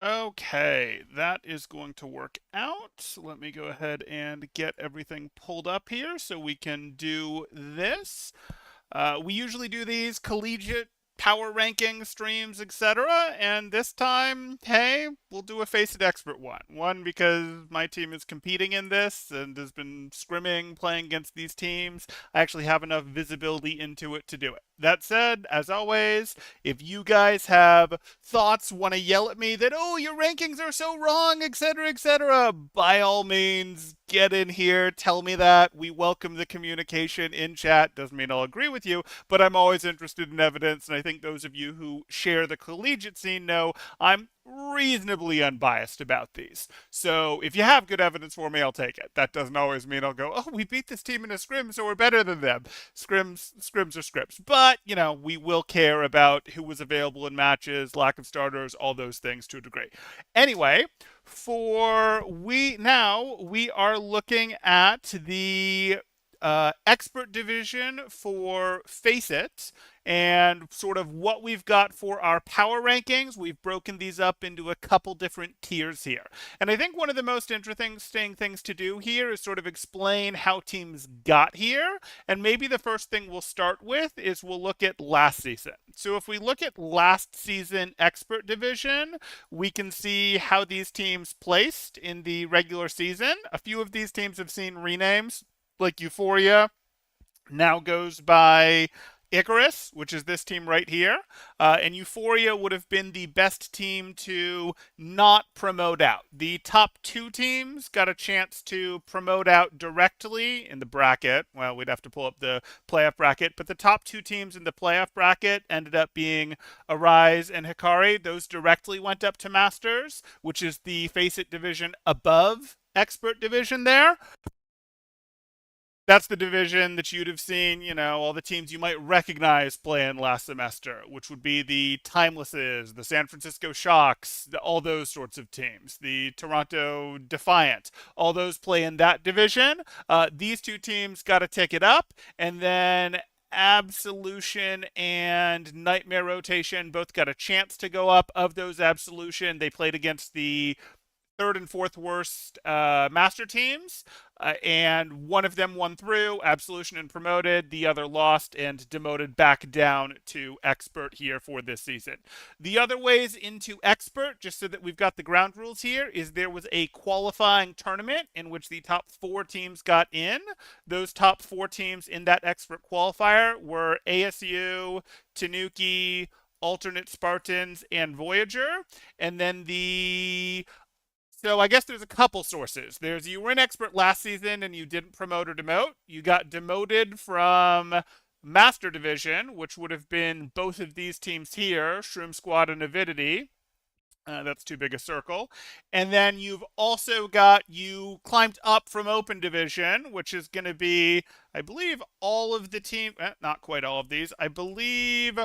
Okay, that is going to work out. Let me go ahead and get everything pulled up here so we can do this. We usually do these collegiate power ranking streams, etc. And this time, hey, we'll do a Face It Expert one. One, because my team is competing in this and has been scrimming, playing against these teams. I actually have enough visibility into it to do it. That said, as always, if you guys have thoughts, want to yell at me that, oh, your rankings are so wrong, etc., by all means, get in here, tell me that. We welcome the communication in chat. Doesn't mean I'll agree with you, but I'm always interested in evidence. And I think those of you who share the collegiate scene know I'm reasonably unbiased about these. So if you have good evidence for me, I'll take it. That doesn't always mean I'll go, oh, we beat this team in a scrim, so we're better than them. Scrims are scripts. But, we will care about who was available in matches, lack of starters, all those things to a degree. Anyway, we are looking at the expert division for Face It and sort of what we've got for our power rankings. We've broken these up into a couple different tiers here. And I think one of the most interesting things to do here is sort of explain how teams got here. And maybe the first thing we'll start with is we'll look at last season. So if we look at last season expert division, we can see how these teams placed in the regular season. A few of these teams have seen renames, like Euphoria now goes by Icarus, which is this team right here. And Euphoria would have been the best team to not promote out. The top two teams got a chance to promote out directly in the bracket. Well, we'd have to pull up the playoff bracket, but the top two teams in the playoff bracket ended up being Arise and Hikari. Those directly went up to Masters, which is the Face It division above Expert division there. That's the division that you'd have seen, all the teams you might recognize playing last semester, which would be the Timelesses, the San Francisco Shocks, all those sorts of teams, the Toronto Defiant, all those play in that division. These two teams got to tick it up, and then Absolution and Nightmare Rotation both got a chance to go up. Of those, Absolution, they played against the third and fourth worst master teams, and one of them won through Absolution and promoted. The other lost and demoted back down to expert here for this season. The other ways into expert, just so that we've got the ground rules here, is there was a qualifying tournament in which the top four teams got in. Those top four teams in that expert qualifier were ASU, Tanuki, Alternate Spartans, and Voyager. And then so I guess there's a couple sources. You were an expert last season and you didn't promote or demote. You got demoted from Master Division, which would have been both of these teams here, Shroom Squad and Avidity. That's too big a circle. And then you climbed up from Open Division, which is going to be, I believe, all of the team, not quite all of these. I believe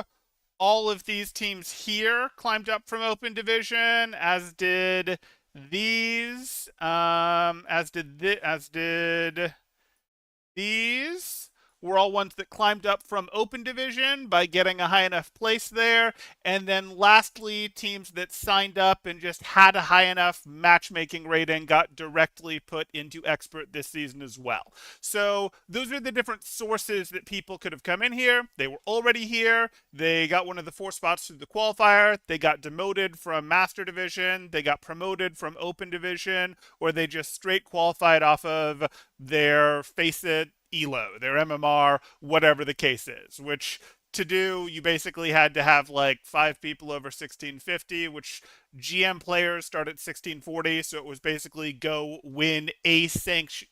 all of these teams here climbed up from Open Division, as did these, as did these. Were all ones that climbed up from Open Division by getting a high enough place there. And then lastly, teams that signed up and just had a high enough matchmaking rating got directly put into Expert this season as well. So those are the different sources that people could have come in here. They were already here. They got one of the 4 spots through the qualifier. They got demoted from Master Division. They got promoted from Open Division, or they just straight qualified off of their Face It ELO, their MMR, whatever the case is, which to do, you basically had to have like 5 people over 1650, which GM players start at 1640. So it was basically go win a sanctioned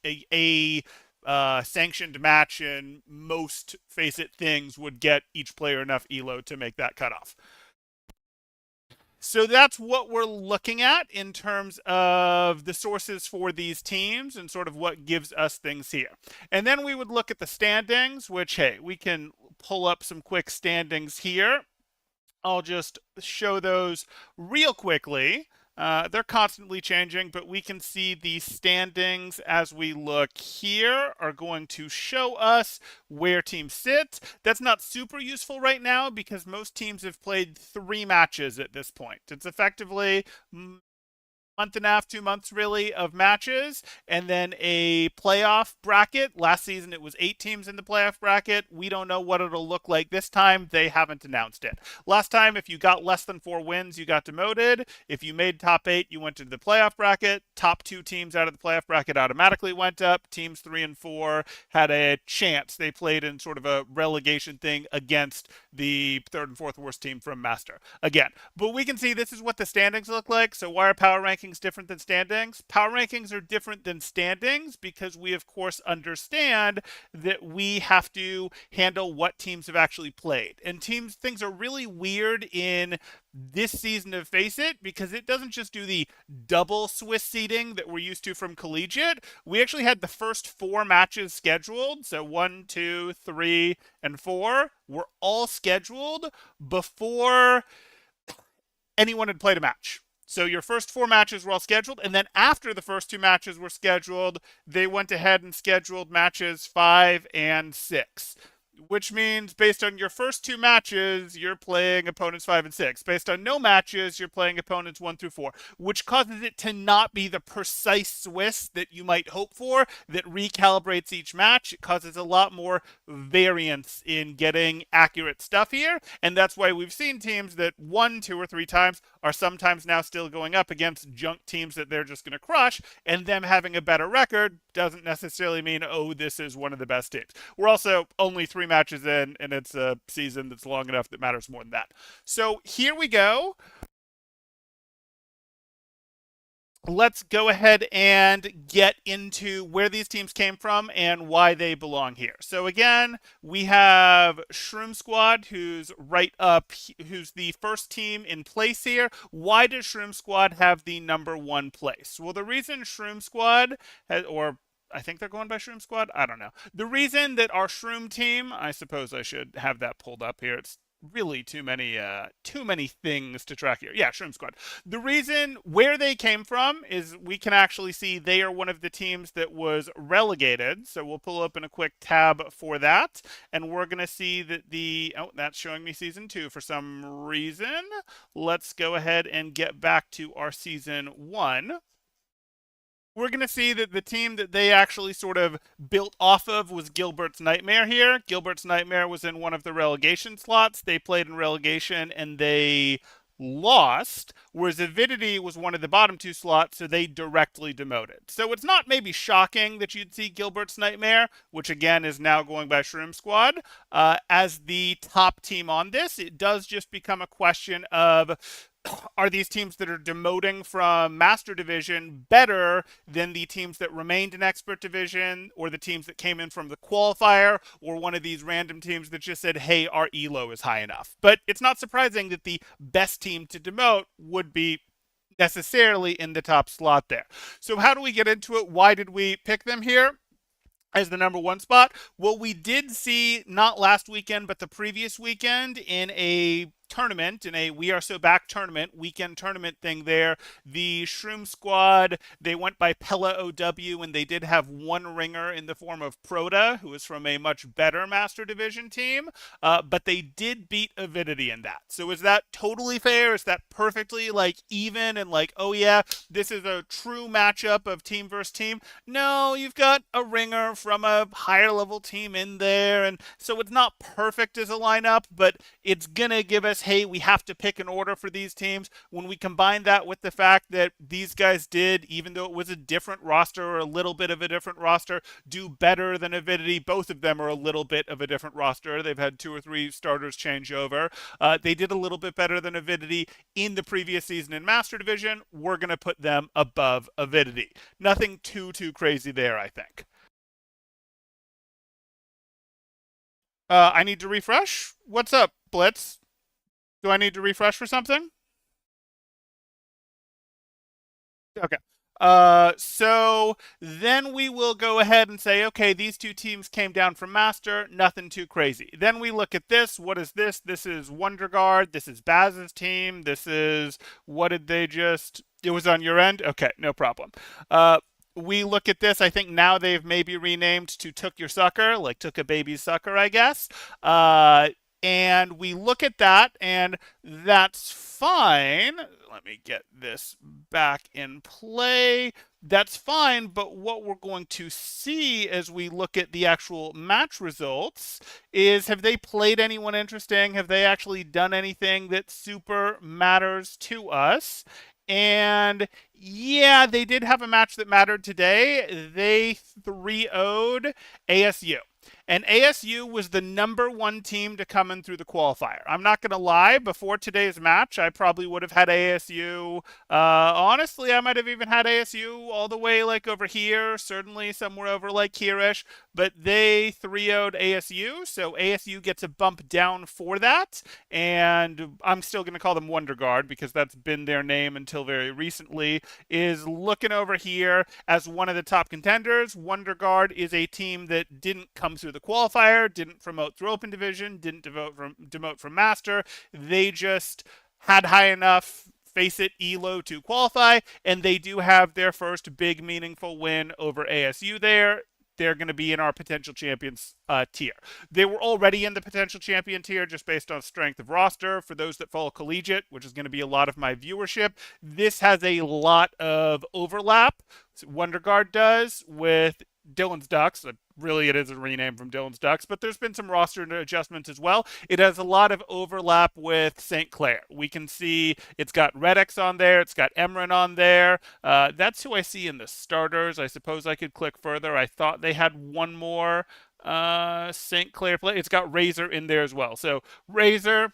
match, and most Face It things would get each player enough ELO to make that cutoff. So that's what we're looking at in terms of the sources for these teams and sort of what gives us things here. And then we would look at the standings, which, hey, we can pull up some quick standings here. I'll just show those real quickly. They're constantly changing, but we can see the standings as we look here are going to show us where teams sit. That's not super useful right now because most teams have played 3 matches at this point. It's effectively month and a half, 2 months really of matches, and then a playoff bracket. Last season it was 8 teams in the playoff bracket. We don't know what it'll look like this time. They haven't announced it. Last time, if you got less than 4 wins, you got demoted. If you made top 8, you went into the playoff bracket. Top 2 teams out of the playoff bracket automatically went up. Teams 3 and 4 had a chance. They played in sort of a relegation thing against the third and fourth worst team from Master. Again, but we can see this is what the standings look like. So why are power rankings different than standings? Power rankings are different than standings because we, of course, understand that we have to handle what teams have actually played. And things are really weird in this season of Face It because it doesn't just do the double Swiss seeding that we're used to from collegiate. We actually had the first 4 matches scheduled. So 1, 2, 3, and 4 were all scheduled before anyone had played a match. So your first 4 matches were all scheduled, and then after the first 2 matches were scheduled, they went ahead and scheduled matches 5 and 6. Which means based on your first 2 matches, you're playing opponents 5 and 6. Based on no matches, you're playing opponents 1 through 4, which causes it to not be the precise Swiss that you might hope for that recalibrates each match. It causes a lot more variance in getting accurate stuff here. And that's why we've seen teams that 1, 2, or 3 times are sometimes now still going up against junk teams that they're just going to crush. And them having a better record doesn't necessarily mean, oh, this is one of the best teams. We're also only 3 matches in, and it's a season that's long enough that matters more than that. So here we go. Let's go ahead and get into where these teams came from and why they belong here. So again, we have Shroom Squad, who's right up, who's the first team in place here. Why does Shroom Squad have the #1 place? Well, the reason Shroom Squad has, or I think they're going by Shroom Squad. I don't know. The reason that our Shroom team, I suppose I should have that pulled up here. It's really too many things to track here. Yeah, Shroom Squad. The reason where they came from is we can actually see they are one of the teams that was relegated. So we'll pull open a quick tab for that, and we're going to see that that's showing me season 2 for some reason. Let's go ahead and get back to our season 1. We're going to see that the team that they actually sort of built off of was Gilbert's Nightmare here. Gilbert's Nightmare was in one of the relegation slots. They played in relegation and they lost, whereas Avidity was one of the bottom 2 slots, so they directly demoted. So it's not maybe shocking that you'd see Gilbert's Nightmare, which again is now going by Shroom Squad, as the top team on this. It does just become a question of, are these teams that are demoting from Master Division better than the teams that remained in Expert Division, or the teams that came in from the qualifier, or one of these random teams that just said, hey, our ELO is high enough? But it's not surprising that the best team to demote would be necessarily in the top slot there. So how do we get into it? Why did we pick them here as the #1 spot? Well, we did see, not last weekend, but the previous weekend in a tournament, in a We Are So Back tournament, weekend tournament thing there, the Shroom Squad, they went by Pella OW, and they did have one ringer in the form of Proda, who is from a much better Master Division team, but they did beat Avidity in that. So is that totally fair? Is that perfectly even and oh yeah, this is a true matchup of team versus team? No, you've got a ringer from a higher level team in there, and so it's not perfect as a lineup, but it's gonna give us, hey, we have to pick an order for these teams. When we combine that with the fact that these guys did, even though it was a different roster or a little bit of a different roster, do better than Avidity. Both of them are a little bit of a different roster. They've had 2 or 3 starters change over. They did a little bit better than Avidity in the previous season in Master Division. We're going to put them above Avidity. Nothing too crazy there, I think. I need to refresh? What's up, Blitz? Do I need to refresh for something? Okay. So then we will go ahead and say, okay, these two teams came down from Master, nothing too crazy. Then we look at this. What is this? This is Wonder Guard. This is Baz's team. This is, what did they just, it was on your end? Okay, no problem. We look at this. I think now they've maybe renamed to Took Your Sucker, like Took a Baby's Sucker, I guess. And we look at that, and that's fine. Let me get this back in play. That's fine, but what we're going to see as we look at the actual match results is, have they played anyone interesting? Have they actually done anything that super matters to us? And yeah, they did have a match that mattered today. They 3-0'd ASU. And ASU was the number one team to come in through the qualifier. I'm not going to lie, before today's match, I probably would have had ASU. Honestly, I might have even had ASU all the way like over here, certainly somewhere over like here-ish. But they 3-0'd ASU, so ASU gets a bump down for that. And I'm still going to call them Wonder Guard because that's been their name until very recently. Is looking over here as one of the top contenders. Wonder Guard is a team that didn't come through the qualifier, didn't promote through open division, didn't demote from master. They just had high enough face it elo to qualify, and they do have their first big meaningful win over ASU there. They're going to be in our potential champions tier. They were already in the potential champion tier just based on strength of roster. For those that follow collegiate, which is going to be a lot of my viewership, this has a lot of overlap. Wonder Guard does with Dylan's Ducks. Really, it is a rename from Dylan's Ducks, but there's been some roster adjustments as well. It has a lot of overlap with St. Clair. We can see it's got Redx on there. It's got Emran on there. That's who I see in the starters. I suppose I could click further. I thought they had one more St. Clair play. It's got Razor in there as well. So Razor,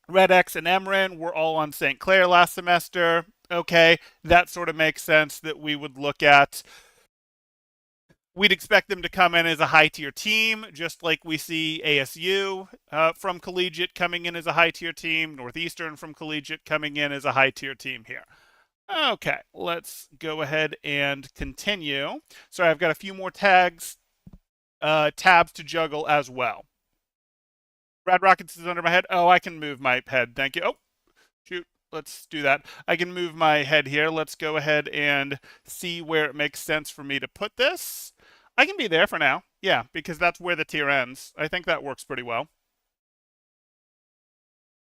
Redx, and Emran were all on St. Clair last semester. Okay, that sort of makes sense that we would look at. We'd expect them to come in as a high tier team, just like we see ASU from collegiate coming in as a high tier team, Northeastern from collegiate coming in as a high tier team here. Okay, let's go ahead and continue. Sorry, I've got a few more tabs to juggle as well. Rad Rockets is under my head. Oh, I can move my head. Thank you. Oh, shoot. Let's do that. I can move my head here. Let's go ahead and see where it makes sense for me to put this. I can be there for now. Yeah, because that's where the tier ends. I think that works pretty well.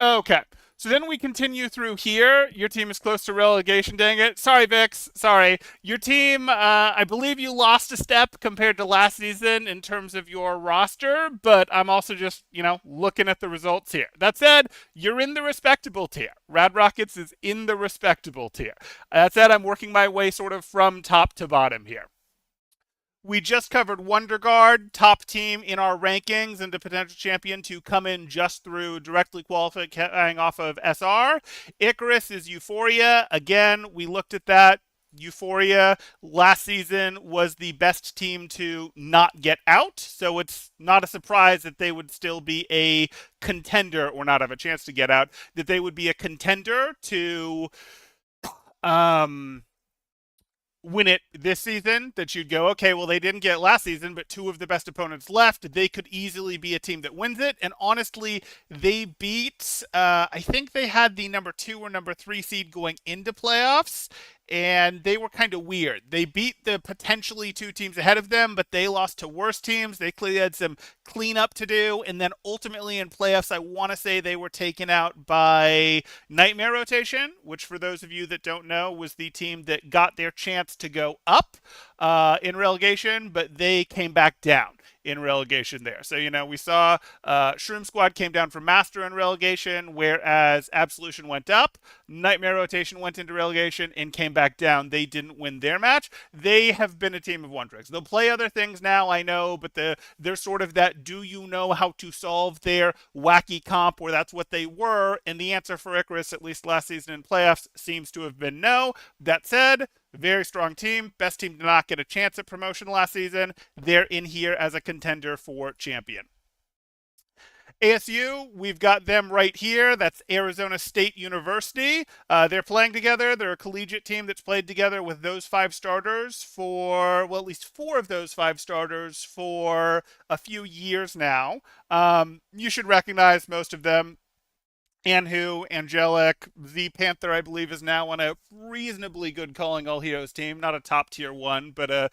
Okay. So then we continue through here. Your team is close to relegation, dang it. Sorry, Vix. Sorry. Your team, I believe you lost a step compared to last season in terms of your roster, but I'm also just, looking at the results here. That said, you're in the respectable tier. Rad Rockets is in the respectable tier. That said, I'm working my way sort of from top to bottom here. We just covered Wonder Guard, top team in our rankings and the potential champion to come in just through directly qualifying off of SR. Icarus is Euphoria. Again, we looked at that. Euphoria last season was the best team to not get out, so it's not a surprise that they would still be a contender or not have a chance to get out, that they would be a contender to win it this season, that you'd go, okay, well, they didn't get it last season, but two of the best opponents left. They could easily be a team that wins it. And honestly, they beat, I think they had the number 2 or number 3 seed going into playoffs. And they were kind of weird. They beat the potentially 2 teams ahead of them, but they lost to worse teams. They clearly had some cleanup to do. And then ultimately in playoffs, I want to say they were taken out by Nightmare Rotation, which for those of you that don't know, was the team that got their chance to go up in relegation, but they came back down in relegation there. So, we saw Shroom Squad came down from Master in relegation, whereas Absolution went up. Nightmare Rotation went into relegation and came back down. They didn't win their match. They have been a team of Wondrix. They'll play other things now, I know, but they're sort of that do you know how to solve their wacky comp where that's what they were. And the answer for Icarus, at least last season in playoffs, seems to have been no. That said, very strong team. Best team to not get a chance at promotion last season. They're in here as a contender for champion. ASU, we've got them right here. That's Arizona State University. They're playing together. They're a collegiate team that's played together with those five starters for, well, at least four of those five starters for a few years now. You should recognize most of them. Anhu, Angelic, Z Panther, I believe, is now on a reasonably good Calling All Heroes team. Not a top tier one, but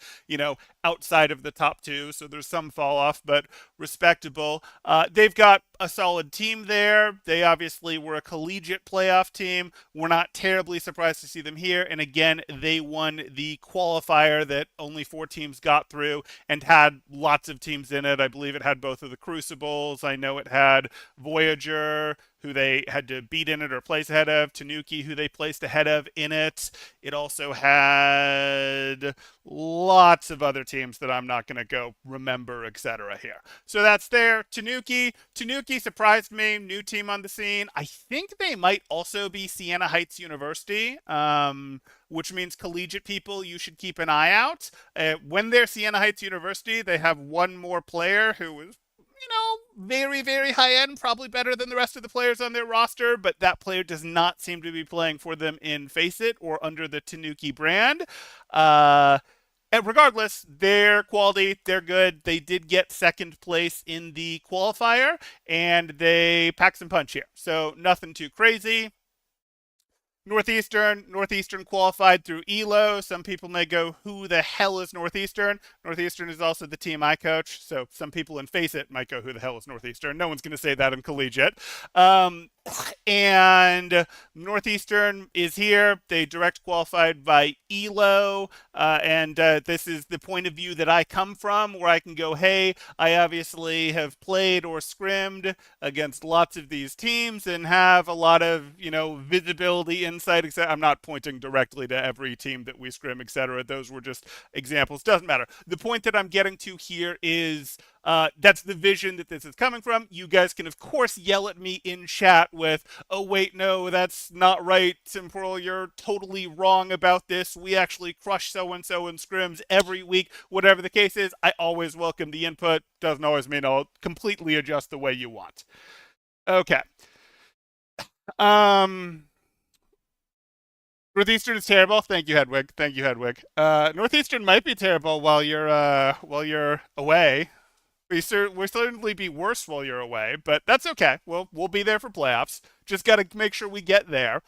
outside of the top two. So there's some fall off, but respectable. They've got a solid team there. They obviously were a collegiate playoff team. We're not terribly surprised to see them here. And again, they won the qualifier that only four teams got through and had lots of teams in it. I believe it had both of the Crucibles. I know it had Voyager, who they had to beat in it or place ahead of, Tanuki, who they placed ahead of in it. It also had lots of other teams that I'm not going to go remember, etc. here. So that's there. Tanuki. Tanuki surprised me. New team on the scene. I think they might also be Siena Heights University, which means collegiate people, you should keep an eye out. When they're Siena Heights University, they have one more player who is very, very high end, probably better than the rest of the players on their roster, but that player does not seem to be playing for them in Face It or under the Tanuki brand. And regardless, they're quality, they're good. They did get second place in the qualifier, and they packed some punch here. So nothing too crazy. Northeastern qualified through ELO. Some people may go, who the hell is Northeastern? Northeastern is also the team I coach, so some people in Face It might go, who the hell is Northeastern? No one's going to say that in collegiate. And Northeastern is here. They direct qualified by ELO, and this is the point of view that I come from, where I can go, hey, I obviously have played or scrimmed against lots of these teams and have a lot of, visibility, insight, etc. I'm not pointing directly to every team that we scrim, etc. Those were just examples. Doesn't matter. The point that I'm getting to here is that's the vision that this is coming from. You guys can, of course, yell at me in chat with, oh, wait, no, that's not right. Simpearl, you're totally wrong about this. We actually crush so-and-so in scrims every week. Whatever the case is, I always welcome the input. Doesn't always mean I'll completely adjust the way you want. Okay. Northeastern is terrible. Thank you, Hedwig. Thank you, Hedwig. Northeastern might be terrible while you're away. We certainly be worse while you're away, but that's okay. We'll be there for playoffs. Just got to make sure we get there.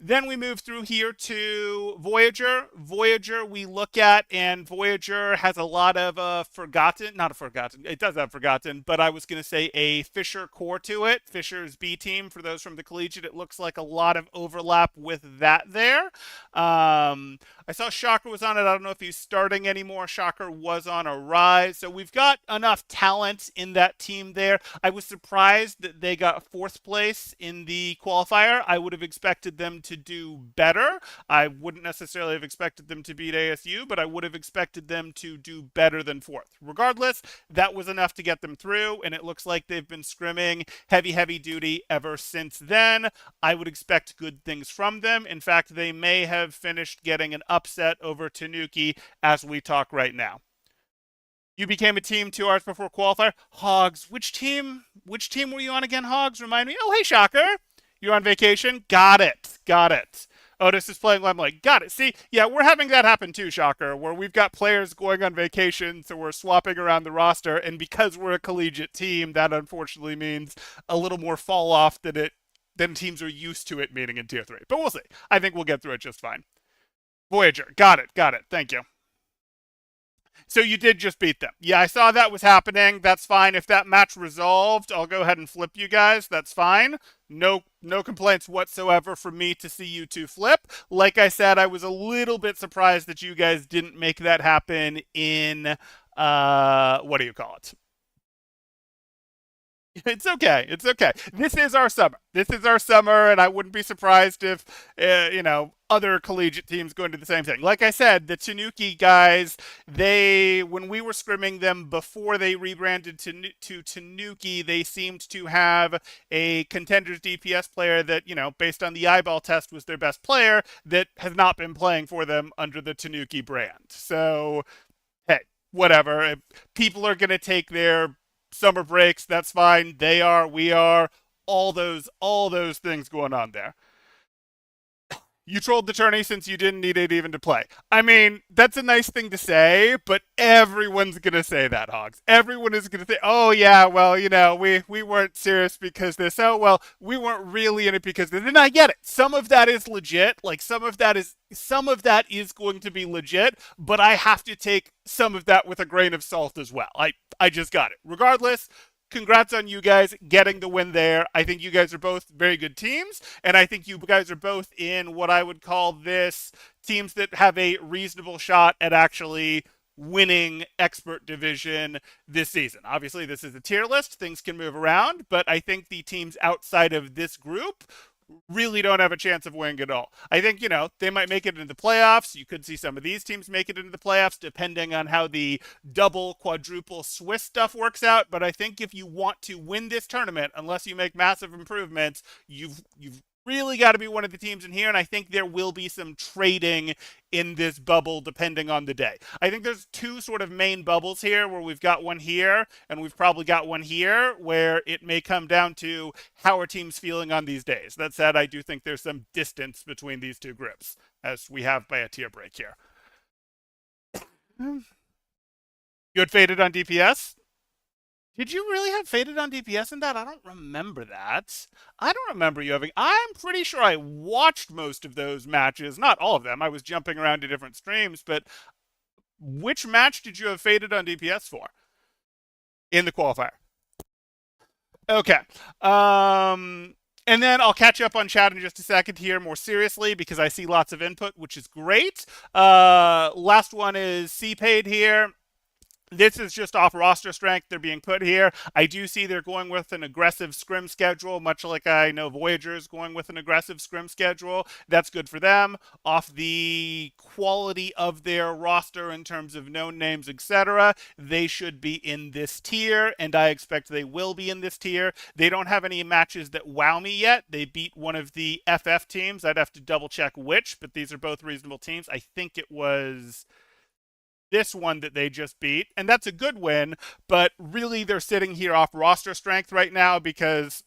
Then we move through here to Voyager. Voyager we look at, and Voyager has a lot of it does have Forgotten, but I was going to say a Fisher core to it. Fisher's B team, for those from the collegiate, it looks like a lot of overlap with that there. I saw Shocker was on it. I don't know if he's starting anymore. Shocker was on a rise. So we've got enough talent in that team there. I was surprised that they got fourth place in the qualifier. I would have expected them to do better. I wouldn't necessarily have expected them to beat ASU, but I would have expected them to do better than fourth. Regardless, that was enough to get them through, and it looks like they've been scrimming heavy duty ever since then. I would expect good things from them. In fact, they may have finished getting an upset over Tanuki as we talk right now. You became a team 2 hours before qualifier. Hogs, which team were you on again, Hogs? Remind me. Oh, hey, Shocker. You're on vacation? Got it. Otis is playing Limelight. Got it. See, yeah, we're having that happen too, Shocker, where we've got players going on vacation, so we're swapping around the roster, and because we're a collegiate team, that unfortunately means a little more fall off than teams are used to it meaning in Tier 3. But we'll see. I think we'll get through it just fine. Voyager. Got it. Thank you. So you did just beat them. Yeah, I saw that was happening. That's fine. If that match resolved, I'll go ahead and flip you guys. That's fine. No complaints whatsoever for me to see you two flip. Like I said, I was a little bit surprised that you guys didn't make that happen in what do you call it? It's okay. This is our summer, and I wouldn't be surprised if, other collegiate teams go into the same thing. Like I said, the Tanuki guys, when we were scrimming them before they rebranded to Tanuki, they seemed to have a Contenders DPS player that, based on the eyeball test, was their best player that has not been playing for them under the Tanuki brand. So, hey, whatever. People are going to take their summer breaks, that's fine. They are, we are, all those things going on there. You trolled the tourney since you didn't need it even to play. I mean, that's a nice thing to say, but everyone's gonna say that, Hogs. Everyone is gonna say, "Oh yeah, well, we weren't serious because this. Oh well, we weren't really in it because this." And I get it. Some of that is legit. Like some of that is going to be legit, but I have to take some of that with a grain of salt as well. I just got it. Regardless, congrats on you guys getting the win there. I think you guys are both very good teams, and I think you guys are both in what I would call this teams that have a reasonable shot at actually winning expert division this season. Obviously, this is a tier list. Things can move around, but I think the teams outside of this group really don't have a chance of winning at all. I think, they might make it into the playoffs. You could see some of these teams make it into the playoffs depending on how the double, quadruple Swiss stuff works out. But I think if you want to win this tournament, unless you make massive improvements, you've really got to be one of the teams in here, and I think there will be some trading in this bubble depending on the day. I think there's two sort of main bubbles here where we've got one here and we've probably got one here where it may come down to how are teams feeling on these days. That said, I do think there's some distance between these two groups as we have by a tier break here. You had faded on DPS? Did you really have faded on DPS in that? I don't remember that. I don't remember you having. I'm pretty sure I watched most of those matches. Not all of them. I was jumping around to different streams, but which match did you have faded on DPS for in the qualifier? Okay. And then I'll catch up on chat in just a second here more seriously because I see lots of input, which is great. Last one is CPaid here. This is just off roster strength they're being put here. I do see they're going with an aggressive scrim schedule, much like I know Voyager is going with an aggressive scrim schedule. That's good for them. Off the quality of their roster in terms of known names, etc., they should be in this tier, and I expect they will be in this tier. They don't have any matches that wow me yet. They beat one of the FF teams. I'd have to double check which, but these are both reasonable teams. I think it was this one that they just beat, and that's a good win, but really they're sitting here off roster strength right now because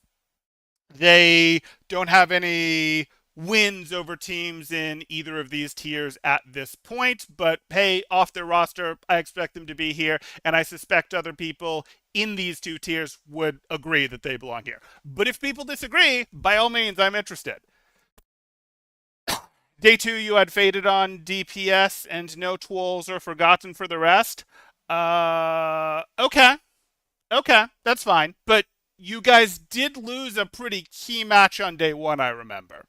they don't have any wins over teams in either of these tiers at this point. But hey, off their roster, I expect them to be here, and I suspect other people in these two tiers would agree that they belong here. But if people disagree, by all means, I'm interested. Day 2, you had faded on DPS and no twirls are forgotten for the rest. Okay. Okay, that's fine. But you guys did lose a pretty key match on day 1, I remember.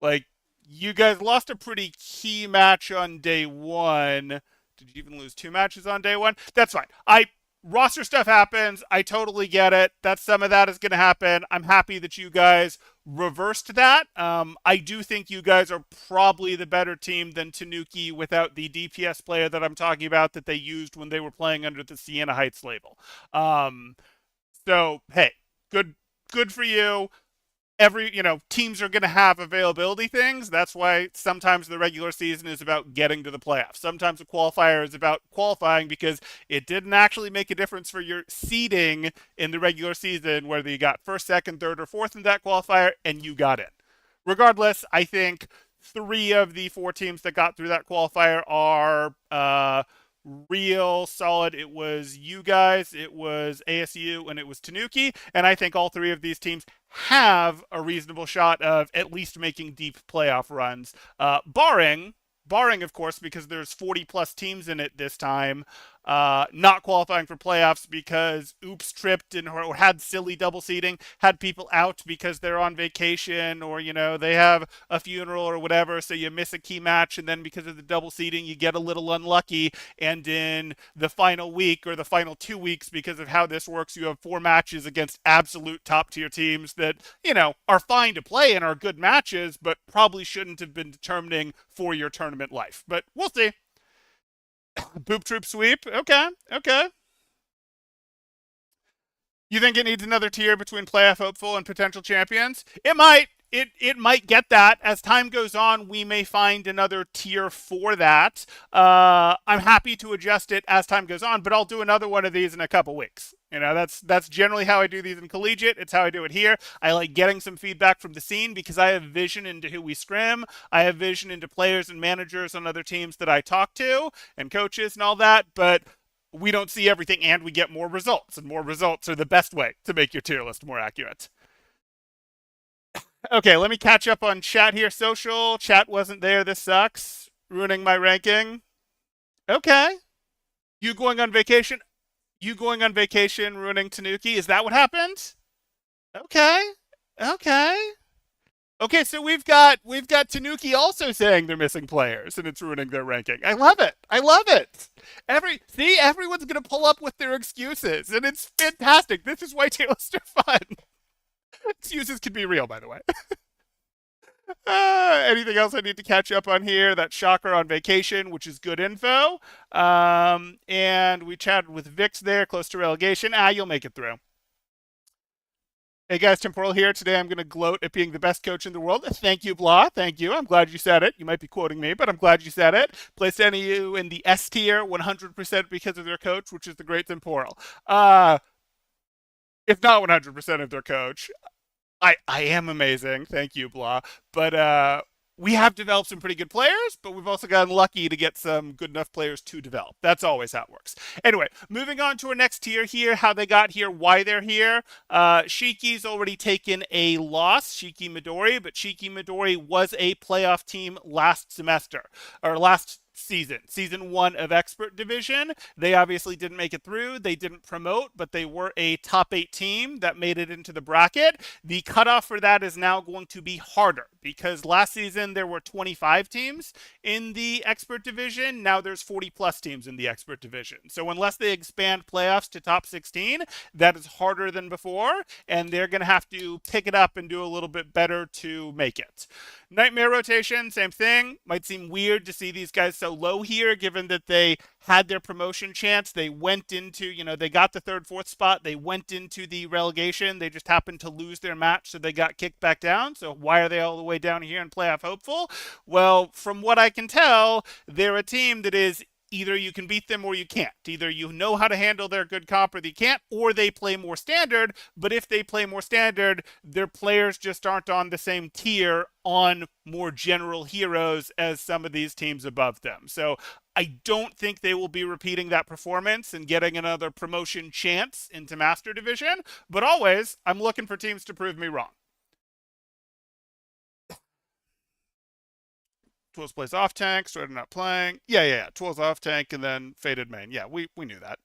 Like, you guys lost a pretty key match on day 1. Did you even lose 2 matches on day 1? That's fine. Roster stuff happens. I totally get it. Some of that is going to happen. I'm happy that you guys reversed that. I do think you guys are probably the better team than Tanuki without the DPS player that I'm talking about that they used when they were playing under the Sienna Heights label. So hey, good for you. Teams are going to have availability things. That's why sometimes the regular season is about getting to the playoffs. Sometimes the qualifier is about qualifying because it didn't actually make a difference for your seeding in the regular season, whether you got first, second, third, or fourth in that qualifier, and you got in. Regardless, I think 3 of the 4 teams that got through that qualifier are real solid. It was you guys, it was ASU, and it was Tanuki. And I think all 3 of these teams have a reasonable shot of at least making deep playoff runs, barring, of course, because there's 40 plus teams in it this time, not qualifying for playoffs because Oops tripped or had silly double seeding, had people out because they're on vacation or, they have a funeral or whatever. So you miss a key match. And then because of the double seeding, you get a little unlucky. And in the final week or the final 2 weeks, because of how this works, you have 4 matches against absolute top tier teams that, are fine to play and are good matches, but probably shouldn't have been determining for your tournament life. But we'll see. Boop troop sweep. Okay. You think it needs another tier between playoff hopeful and potential champions? It might. it might get that. As time goes on, we may find another tier for that. I'm happy to adjust it as time goes on, but I'll do another one of these in a couple weeks. That's generally how I do these in collegiate. It's how I do it here. I like getting some feedback from the scene because I have vision into who we scrim. I have vision into players and managers on other teams that I talk to and coaches and all that, but we don't see everything and we get more results, and more results are the best way to make your tier list more accurate. Okay, let me catch up on chat here. Social chat wasn't there. This sucks. Ruining my ranking. Okay. You going on vacation? You going on vacation, ruining Tanuki? Is that what happened? Okay. Okay. Okay, so we've got Tanuki also saying they're missing players and it's ruining their ranking. I love it. I love it. Everyone's gonna pull up with their excuses, and it's fantastic. This is why tier lists are fun. Excuses can be real, by the way. Anything else I need to catch up on here? That Shocker on vacation, which is good info. And we chatted with Vix there, close to relegation. You'll make it through. Hey guys, Temporal here. Today I'm going to gloat at being the best coach in the world. Thank you, Blah. Thank you. I'm glad you said it. You might be quoting me, but I'm glad you said it. Placed NEU in the S tier 100% because of their coach, which is the great Temporal. If not 100% of their coach. I am amazing. Thank you, Blah. But we have developed some pretty good players, but we've also gotten lucky to get some good enough players to develop. That's always how it works. Anyway, moving on to our next tier here, how they got here, why they're here. Shiki's already taken a loss, Shiki Midori, but Shiki Midori was a playoff team last semester, or last season 1 of expert division. They obviously didn't make it through. They didn't promote, but they were a top 8 team that made it into the bracket. The cutoff for that is now going to be harder because last season there were 25 teams in the expert division. Now there's 40 plus teams in the expert division. So unless they expand playoffs to top 16, that is harder than before, and they're going to have to pick it up and do a little bit better to make it. Nightmare rotation, same thing. Might seem weird to see these guys so low here, given that they had their promotion chance. They went into, they got the 3rd, 4th spot. They went into the relegation. They just happened to lose their match, so they got kicked back down. So why are they all the way down here in playoff hopeful? Well, from what I can tell, they're a team that is either you can beat them or you can't. Either you know how to handle their good comp or they can't, or they play more standard. But if they play more standard, their players just aren't on the same tier on more general heroes as some of these teams above them. So I don't think they will be repeating that performance and getting another promotion chance into Master Division. But always, I'm looking for teams to prove me wrong. Tools plays off tank, started not playing. Yeah. Tools off tank and then faded main. Yeah, we knew that.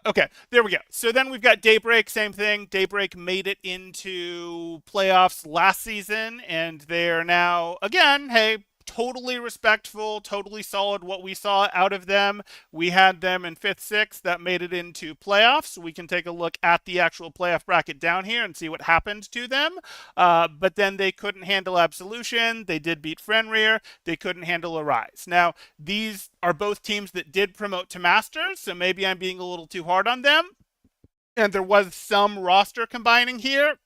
Okay, there we go. So then we've got Daybreak, same thing. Daybreak made it into playoffs last season, and they're now, again, hey, totally respectful, totally solid what we saw out of them. We had them in 5th, 6th. That made it into playoffs. We can take a look at the actual playoff bracket down here and see what happened to them. But then they couldn't handle Absolution. They did beat Fenrir. They couldn't handle Arise. Now, these are both teams that did promote to Masters, so maybe I'm being a little too hard on them. And there was some roster combining here.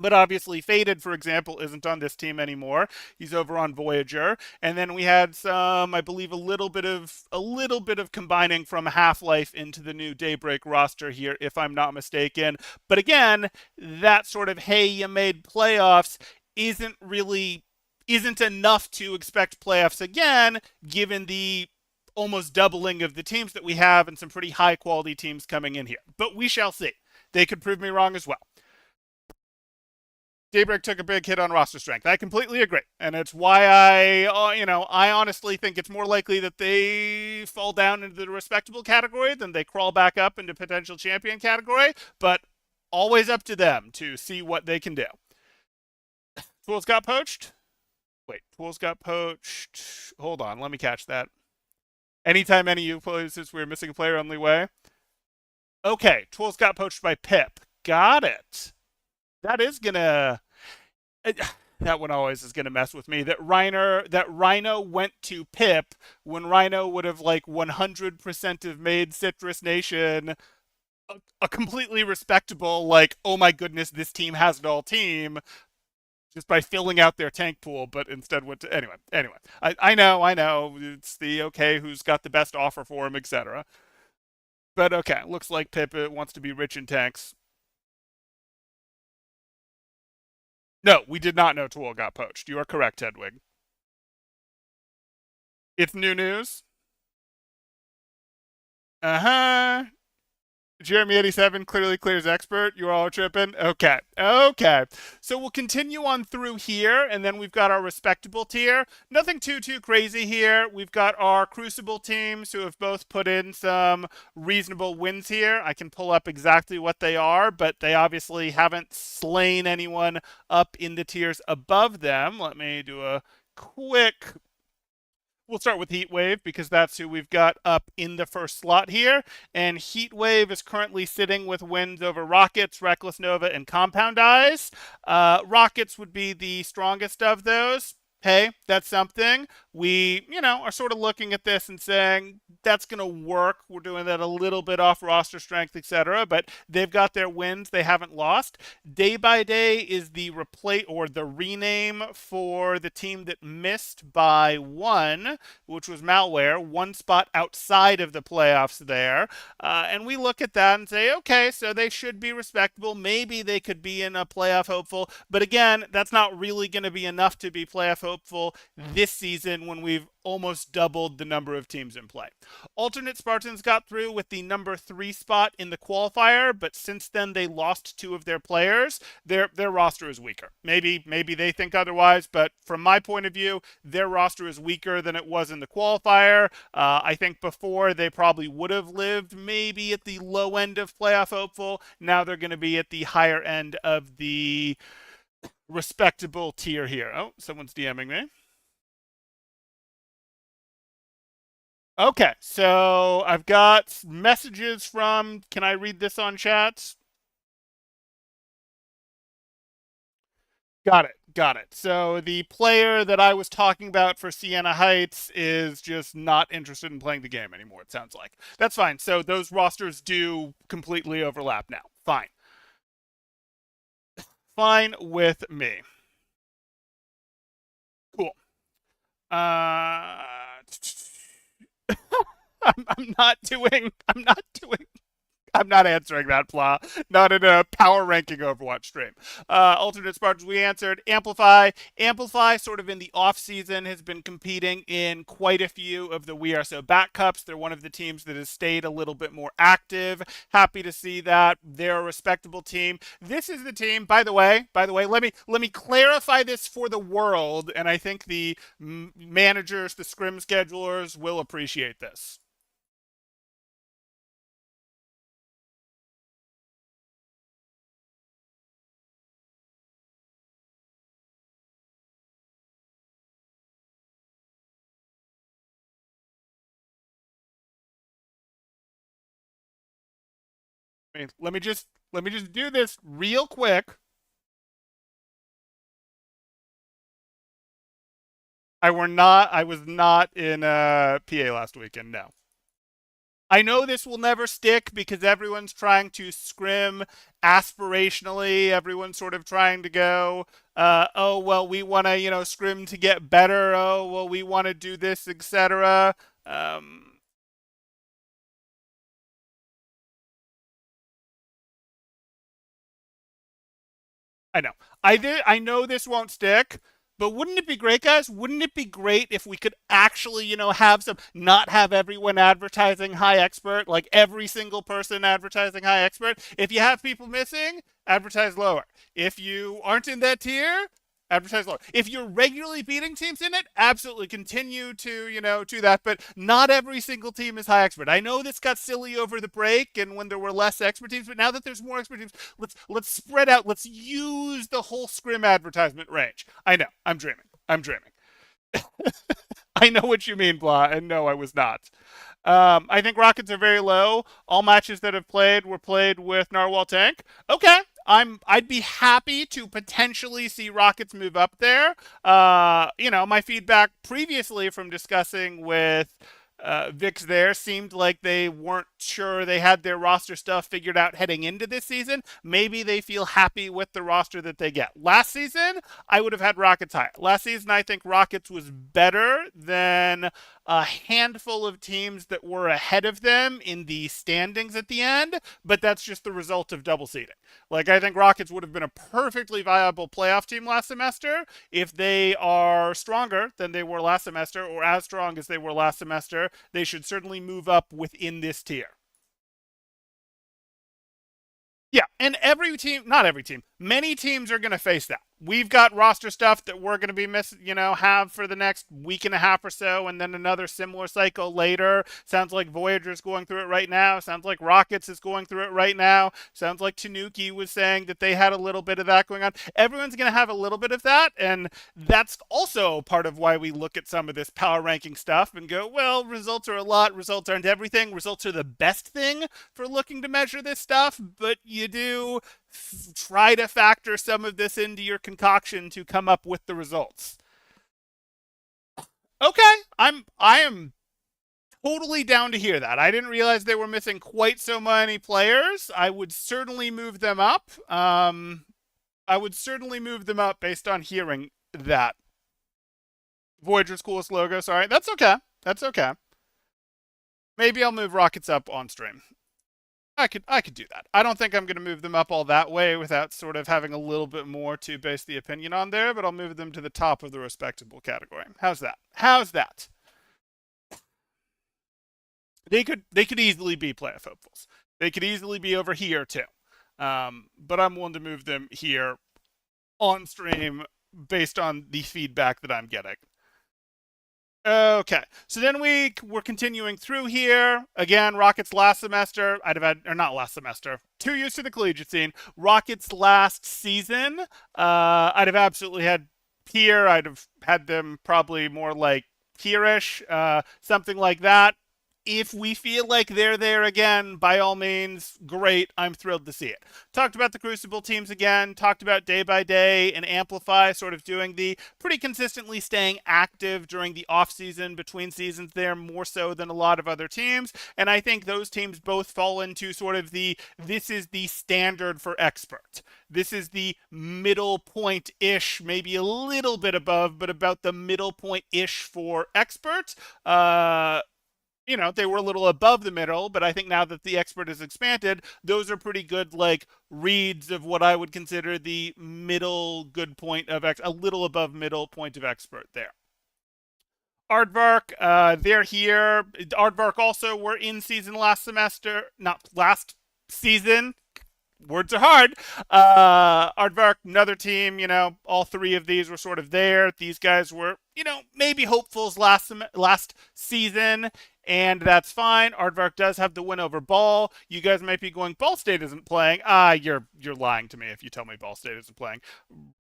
But obviously, Faded, for example, isn't on this team anymore. He's over on Voyager. And then we had some, I believe, a little bit of combining from Half-Life into the new Daybreak roster here, if I'm not mistaken. But again, that sort of, hey, you made playoffs isn't enough to expect playoffs again, given the almost doubling of the teams that we have and some pretty high quality teams coming in here. But we shall see. They could prove me wrong as well. Daybreak took a big hit on roster strength. I completely agree. And it's why I honestly think it's more likely that they fall down into the respectable category than they crawl back up into potential champion category. But always up to them to see what they can do. Tools got poached? Wait, Tools got poached. Hold on, let me catch that. Anytime any of you places we're missing a player on Leeway. Okay, Tools got poached by Pip. Got it. That is gonna. That one always is gonna mess with me. That Rhino went to Pip when Rhino would have like 100% have made Citrus Nation a completely respectable, like, oh my goodness, this team has it all team. just by filling out their tank pool, but instead went to anyway. I know. It's the okay who's got the best offer for him, etc. But okay, looks like Pip wants to be rich in tanks. No, we did not know Tool got poached. You are correct, Hedwig. It's new news. Uh huh. Jeremy87 clearly clears expert. You all tripping? Okay. Okay. So we'll continue on through here, and then we've got our respectable tier. Nothing too crazy here. We've got our Crucible teams who have both put in some reasonable wins here. I can pull up exactly what they are, but they obviously haven't slain anyone up in the tiers above them. Let me do a quick. We'll start with Heatwave because that's who we've got up in the first slot here. And Heatwave is currently sitting with wins over Rockets, Reckless Nova, and Compound Eyes. Rockets would be the strongest of those. Hey, that's something. We, are sort of looking at this and saying that's going to work. We're doing that a little bit off roster strength, etc. But they've got their wins. They haven't lost. Day by Day is the replay or the rename for the team that missed by one, which was Malware, one spot outside of the playoffs there. And we look at that and say, okay, so they should be respectable. Maybe they could be in a playoff hopeful. But again, that's not really going to be enough to be playoff hopeful this season when we've almost doubled the number of teams in play. Alternate Spartans got through with the number 3 spot in the qualifier, but since then they lost 2 of their players. Their roster is weaker. Maybe they think otherwise, but from my point of view, their roster is weaker than it was in the qualifier. I think before they probably would have lived maybe at the low end of playoff hopeful. Now they're going to be at the higher end of the respectable tier here. Oh, someone's DMing me. Okay, so I've got messages from. Can I read this on chat? Got it. Got it. So the player that I was talking about for Sienna Heights is just not interested in playing the game anymore, it sounds like. That's fine. So those rosters do completely overlap now. Fine. Fine with me. Cool. I'm not doing. I'm not answering that, Pla. Not in a power ranking Overwatch stream. Alternate Spartans, we answered. Amplify. Amplify, sort of in the off season, has been competing in quite a few of the We Are So Back Cups. They're one of the teams that has stayed a little bit more active. Happy to see that. They're a respectable team. This is the team, by the way, let me clarify this for the world, and I think the managers, the scrim schedulers will appreciate this. I mean, let me just do this real quick. I was not in PA last weekend. No. I know this will never stick because everyone's trying to scrim aspirationally. Everyone's sort of trying to go, oh well, we want to scrim to get better. Oh well, we want to do this, etc. I know. I know this won't stick, but wouldn't it be great, guys? Wouldn't it be great if we could actually, have some, not have everyone advertising high expert, like every single person advertising high expert? If you have people missing, advertise lower. If you aren't in that tier, advertise lower. If you're regularly beating teams in it, absolutely continue to, do that. But not every single team is high expert. I know this got silly over the break and when there were less expert teams, but now that there's more expert teams, let's spread out. Let's use the whole scrim advertisement range. I know. I'm dreaming. I'm dreaming. I know what you mean, Blah, and no, I was not. I think Rockets are very low. All matches that have played were played with Narwhal Tank. Okay, I'd be happy to potentially see Rockets move up there. My feedback previously from discussing with Vix there seemed like they weren't sure they had their roster stuff figured out heading into this season. Maybe they feel happy with the roster that they get. Last season, I would have had Rockets higher. Last season, I think Rockets was better than a handful of teams that were ahead of them in the standings at the end, but that's just the result of double seeding. Like, I think Rockets would have been a perfectly viable playoff team last semester if they are stronger than they were last semester or as strong as they were last semester. They should certainly move up within this tier. Yeah, and every team, not every team, many teams are going to face that. We've got roster stuff that we're going to be have for the next week and a half or so, and then another similar cycle later. Sounds like Voyager's going through it right now. Sounds like Rockets is going through it right now. Sounds like Tanuki was saying that they had a little bit of that going on. Everyone's going to have a little bit of that, and that's also part of why we look at some of this power ranking stuff and go, well, results are a lot, results aren't everything. Results are the best thing for looking to measure this stuff, but you do try to factor some of this into your concoction to come up with the results. Okay, I am totally down to hear that. I didn't realize they were missing quite so many players. I would certainly move them up. I would certainly move them up based on hearing that. Voyager's coolest logo. Sorry, that's okay. That's okay. Maybe I'll move Rockets up on stream. I could do that. I don't think I'm going to move them up all that way without sort of having a little bit more to base the opinion on there, but I'll move them to the top of the respectable category. How's that? How's that? They could easily be playoff hopefuls. They could easily be over here too. But I'm willing to move them here on stream based on the feedback that I'm getting. Okay, so then we're continuing through here. Again, Rockets last semester, I'd have had, or not last semester, 2 years to the collegiate scene. Rockets last season, I'd have absolutely had peer. I'd have had them probably more like peerish, something like that. If we feel like they're there again, by all means, great. I'm thrilled to see it. Talked about the Crucible teams again. Talked about Day by Day and Amplify sort of doing the pretty consistently staying active during the off season, between seasons there, more so than a lot of other teams. And I think those teams both fall into sort of this is the standard for expert. This is the middle point-ish, maybe a little bit above, but about the middle point-ish for expert. They were a little above the middle, but I think now that the expert has expanded, those are pretty good, like, reads of what I would consider the middle good point of a little above middle point of expert there. Aardvark, they're here. Aardvark also were in season last semester, not last season. Words are hard. Aardvark, another team, all three of these were sort of there. These guys were, maybe hopefuls last season, and that's fine. Aardvark does have the win over Ball. You guys might be going, Ball State isn't playing. You're lying to me if you tell me Ball State isn't playing.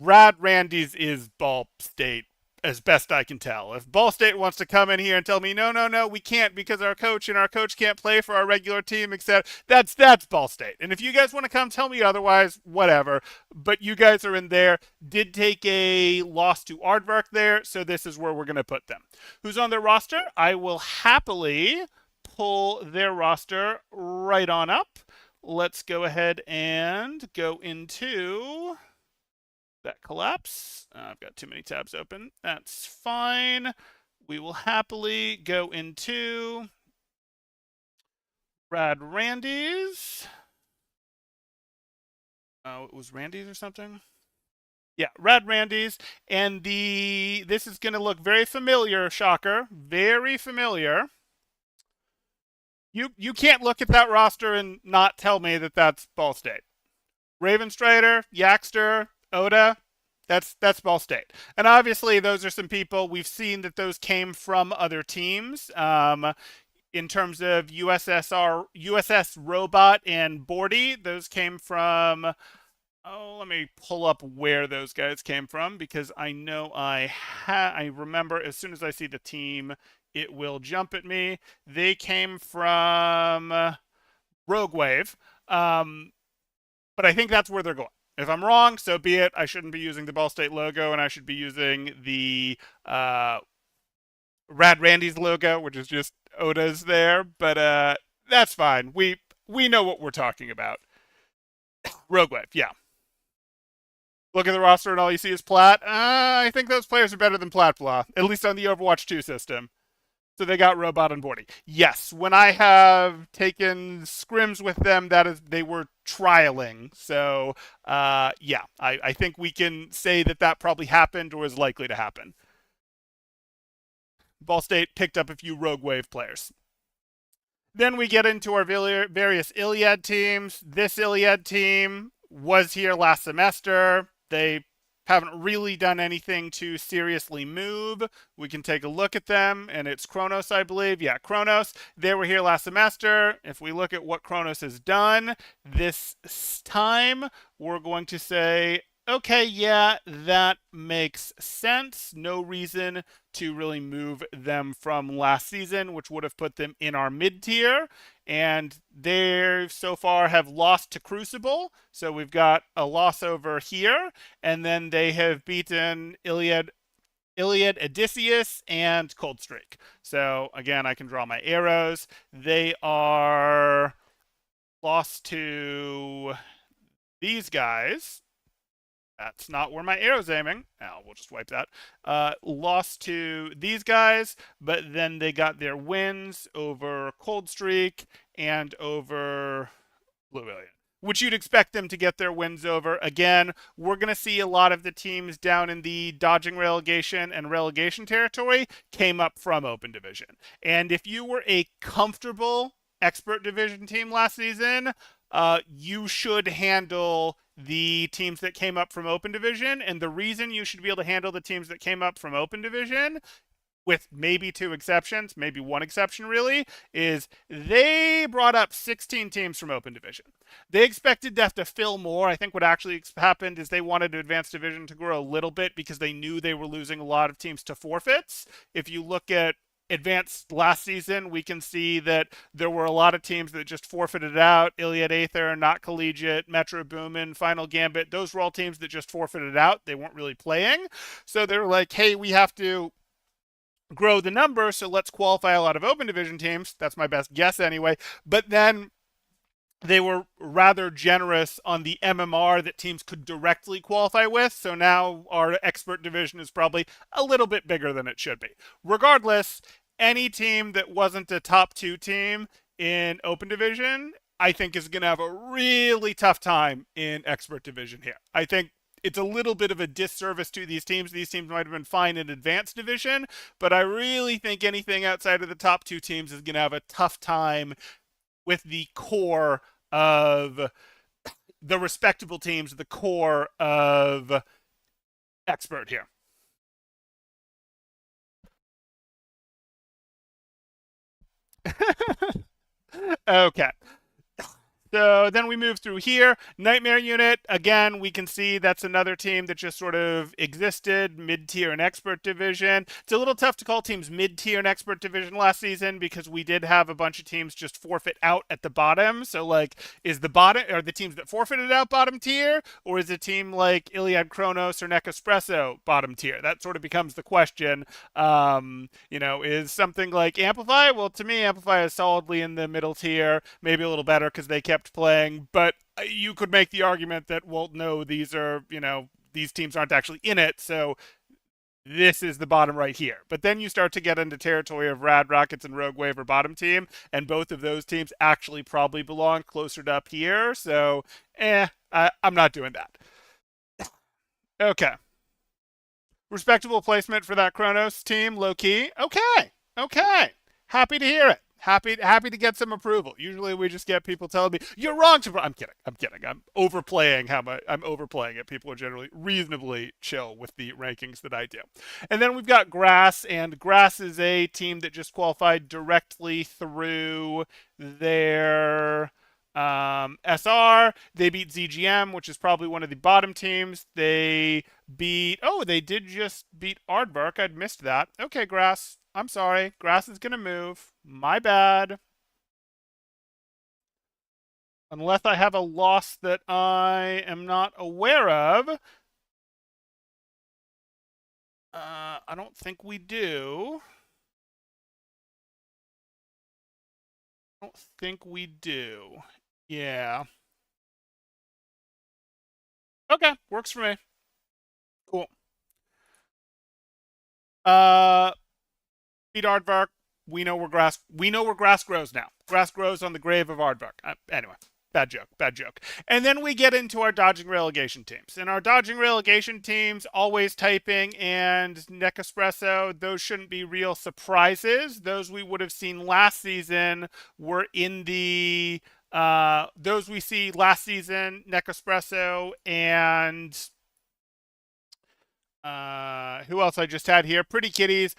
Rad Randy's is Ball State, as best I can tell. If Ball State wants to come in here and tell me, no, we can't because our coach can't play for our regular team, except that's Ball State. And if you guys want to come tell me otherwise, whatever. But you guys are in there. Did take a loss to Aardvark there, so this is where we're going to put them. Who's on their roster? I will happily pull their roster right on up. Let's go ahead and go into that collapse. I've got too many tabs open. That's fine. We will happily go into Rad Randy's. Oh, it was Randy's or something? Yeah, Rad Randy's. And this is going to look very familiar, shocker. Very familiar. You can't look at that roster and not tell me that that's Ball State. Raven Strider, Yaxter, Oda, that's Ball State. And obviously those are some people we've seen that those came from other teams. In terms of USS Robot and Bordy, those came from, let me pull up where those guys came from, because I know I remember as soon as I see the team, it will jump at me. They came from Rogue Wave. But I think that's where they're going. If I'm wrong, so be it. I shouldn't be using the Ball State logo, and I should be using the Rad Randy's logo, which is just Oda's there, but that's fine. We know what we're talking about. Rogue Wave, yeah. Look at the roster and all you see is Plat. I think those players are better than Platflaw, at least on the Overwatch 2 system. So they got robot onboarding. Yes, when I have taken scrims with them, that is they were trialing. So yeah, I think we can say that that probably happened or is likely to happen. Ball State picked up a few Rogue Wave players. Then we get into our various Iliad teams. This Iliad team was here last semester. They haven't really done anything to seriously move. We can take a look at them, and it's Kronos, I believe. Yeah, Kronos. They were here last semester. If we look at what Kronos has done this time, we're going to say, okay, yeah, that makes sense. No reason to really move them from last season, which would have put them in our mid tier. And they so far have lost to Crucible. So we've got a loss over here. And then they have beaten Iliad, Odysseus, and Coldstreak. So again, I can draw my arrows. They are lost to these guys. That's not where my arrow's aiming. Oh, we'll just wipe that. Lost to these guys, but then they got their wins over Coldstreak and over Blue Alien, which you'd expect them to get their wins over. Again, we're going to see a lot of the teams down in the dodging relegation and relegation territory came up from Open Division. And if you were a comfortable Expert Division team last season, you should handle the teams that came up from Open Division. And the reason you should be able to handle the teams that came up from Open Division, with maybe two exceptions, maybe one exception really, is they brought up 16 teams from Open Division. They expected to have to fill more. I think what actually happened is they wanted Advanced Division to grow a little bit because they knew they were losing a lot of teams to forfeits. If you look at Advanced last season, we can see that there were a lot of teams that just forfeited out. Iliad Aether, Not Collegiate, Metro Boomin, Final Gambit. Those were all teams that just forfeited out. They weren't really playing. So they were like, hey, we have to grow the number, so let's qualify a lot of Open Division teams. That's my best guess anyway. But then they were rather generous on the MMR that teams could directly qualify with. So now our Expert Division is probably a little bit bigger than it should be. Regardless, any team that wasn't a top 2 team in Open Division, I think is going to have a really tough time in Expert Division here. I think it's a little bit of a disservice to these teams. These teams might have been fine in Advanced Division, but I really think anything outside of the top 2 teams is going to have a tough time with the core of the respectable teams, the core of Expert here. Okay. So then we move through here. Nightmare Unit, again, we can see that's another team that just sort of existed, mid-tier and expert division. It's a little tough to call teams mid-tier and expert division last season because we did have a bunch of teams just forfeit out at the bottom. So like, is the bottom, are the teams that forfeited out bottom tier, or is a team like Iliad Kronos or Espresso bottom tier? That sort of becomes the question. Is something like Amplify? Well, to me, Amplify is solidly in the middle tier, maybe a little better because they kept playing, but you could make the argument that, well, no, these are, these teams aren't actually in it, so this is the bottom right here. But then you start to get into territory of Rad Rockets and Rogue Wave or bottom team, and both of those teams actually probably belong closer to up here, so I'm not doing that. Okay. Respectable placement for that Kronos team, low key. Okay. Happy to hear it. Happy to get some approval. Usually we just get people telling me you're wrong. I'm kidding. I'm overplaying I'm overplaying it. People are generally reasonably chill with the rankings that I do. And then we've got Grass, and Grass is a team that just qualified directly through their SR. They beat ZGM, which is probably one of the bottom teams. They did just beat Aardvark. I'd missed that. Okay, Grass. I'm sorry. Grass is going to move. My bad. Unless I have a loss that I am not aware of. I don't think we do. I don't think we do. Yeah. Okay, works for me. Cool. Uh, beat Aardvark. We know where grass grows now. Grass grows on the grave of Aardvark. Anyway, bad joke. Bad joke. And then we get into our dodging relegation teams. And our dodging relegation teams, always typing and Neck Espresso, those shouldn't be real surprises. Those we would have seen last season were in the those we see last season, Neck Espresso and who else I just had here? Pretty Kitties.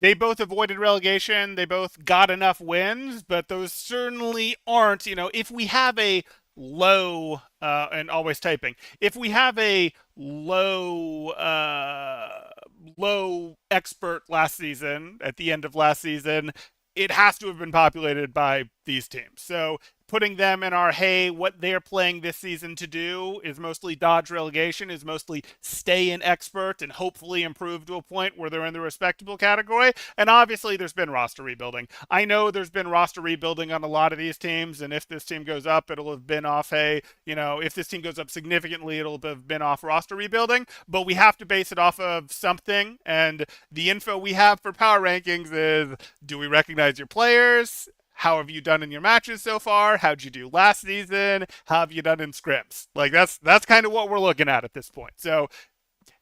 They both avoided relegation. They both got enough wins, but those certainly aren't. If we have a low and always typing, if we have a low expert last season at the end of last season, it has to have been populated by these teams. So putting them in our hey, what they're playing this season to do is mostly dodge relegation, is mostly stay in expert and hopefully improve to a point where they're in the respectable category. And obviously there's been roster rebuilding. I know there's been roster rebuilding on a lot of these teams, and if this team goes up, it'll have been off if this team goes up significantly, it'll have been off roster rebuilding, but we have to base it off of something, and the info we have for power rankings is, do we recognize your players? How have you done in your matches so far? How'd you do last season? How have you done in scrims? Like that's kind of what we're looking at this point. So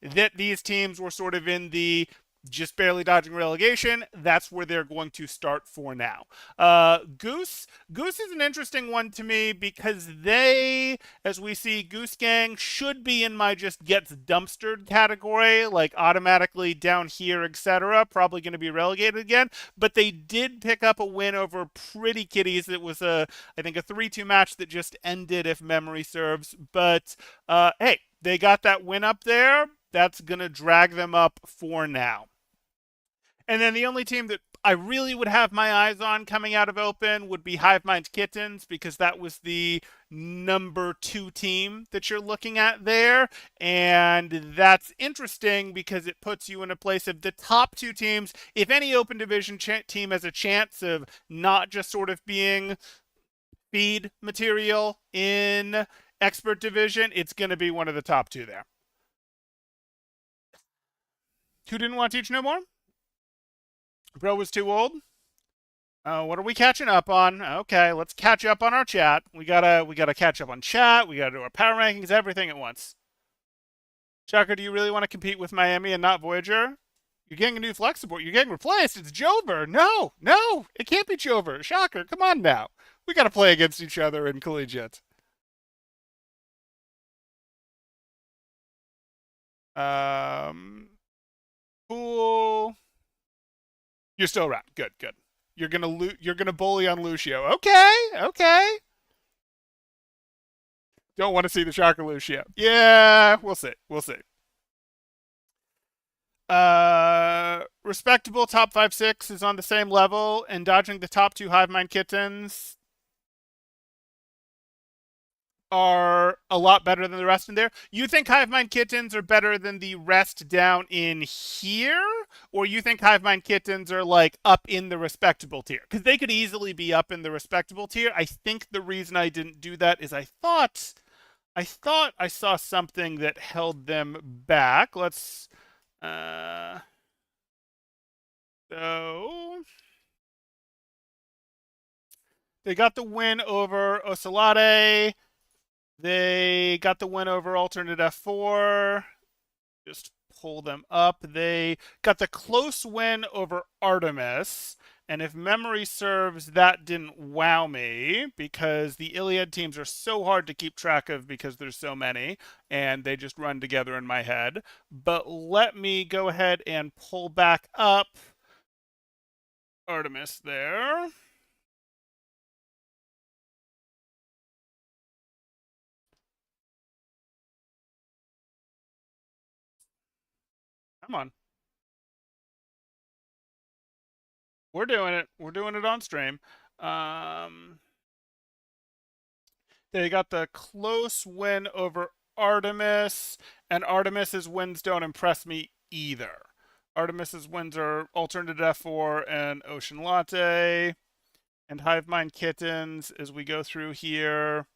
that these teams were sort of in the just barely dodging relegation, that's where they're going to start for now. Goose is an interesting one to me because they, as we see, Goose Gang should be in my just gets dumpstered category, like automatically down here, etc. Probably going to be relegated again, but they did pick up a win over Pretty Kitties. It was I think a 3-2 match that just ended, if memory serves. But hey, they got that win up there. That's going to drag them up for now. And then the only team that I really would have my eyes on coming out of Open would be Hive Mind Kittens, because that was the number 2 team that you're looking at there. And that's interesting because it puts you in a place of the top 2 teams. If any Open Division team has a chance of not just sort of being feed material in Expert Division, it's going to be one of the top 2 there. Who didn't want to teach no more? Bro was too old. What are we catching up on? Okay, let's catch up on our chat. We gotta catch up on chat. We gotta do our power rankings, everything at once. Shocker, do you really want to compete with Miami and not Voyager? You're getting a new flex support. You're getting replaced. It's Jover. No, it can't be Jover. Shocker, come on now. We gotta play against each other in collegiate. Cool. You're still around. Good, good. You're gonna bully on Lucio. Okay, okay. Don't want to see the shocker Lucio. Yeah, we'll see. We'll see. Respectable top 5-6 is on the same level, and dodging the top 2 Hive Mind Kittens are a lot better than the rest in there. You think Hive Mind Kittens are better than the rest down in here? Or you think Hive Mind Kittens are like up in the respectable tier? Because they could easily be up in the respectable tier. I think the reason I didn't do that is I thought I saw something that held them back. Let's so they got the win over Ocelade. They got the win over alternate F4. Just pull them up. They got the close win over Artemis. And if memory serves, that didn't wow me because the Iliad teams are so hard to keep track of because there's so many and they just run together in my head. But let me go ahead and pull back up Artemis there. Come on. We're doing it. We're doing it on stream. They got the close win over Artemis, and Artemis's wins don't impress me either. Artemis's wins are Alternate F4 and Ocean Latte. And Hive Mind Kittens, as we go through here,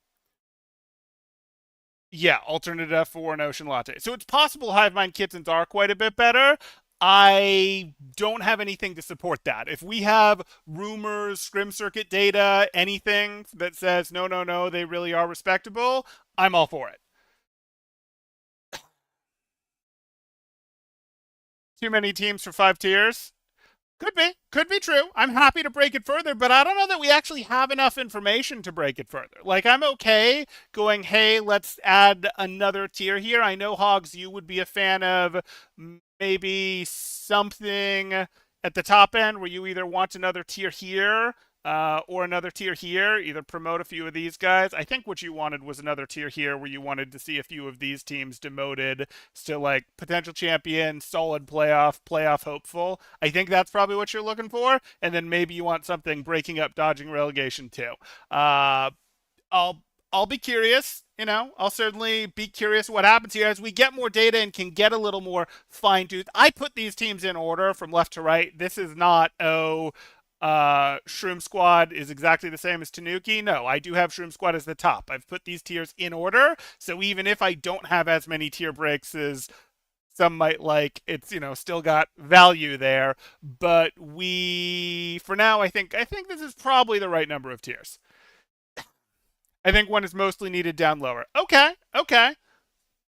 yeah, alternate F4 and Ocean Latte. So it's possible Hive Mind Kittens are quite a bit better. I don't have anything to support that. If we have rumors, scrim circuit data, anything that says no, no, no, they really are respectable, I'm all for it. Too many teams for 5 tiers. Could be true. I'm happy to break it further, but I don't know that we actually have enough information to break it further. Like, I'm okay going, hey, let's add another tier here. I know, Hogs, you would be a fan of maybe something at the top end where you either want another tier here or another tier here, either promote a few of these guys. I think what you wanted was another tier here where you wanted to see a few of these teams demoted to like potential champion, solid playoff hopeful. I think that's probably what you're looking for. And then maybe you want something breaking up, dodging relegation too. I'll I'll be curious. I'll certainly be curious what happens here as we get more data and can get a little more fine tooth. I put these teams in order from left to right. This is not Shroom Squad is exactly the same as Tanuki. No, I do have Shroom Squad as the top. I've put these tiers in order, so even if I don't have as many tier breaks as some might like, it's still got value there. But for now, I think this is probably the right number of tiers. I think one is mostly needed down lower. Okay, okay.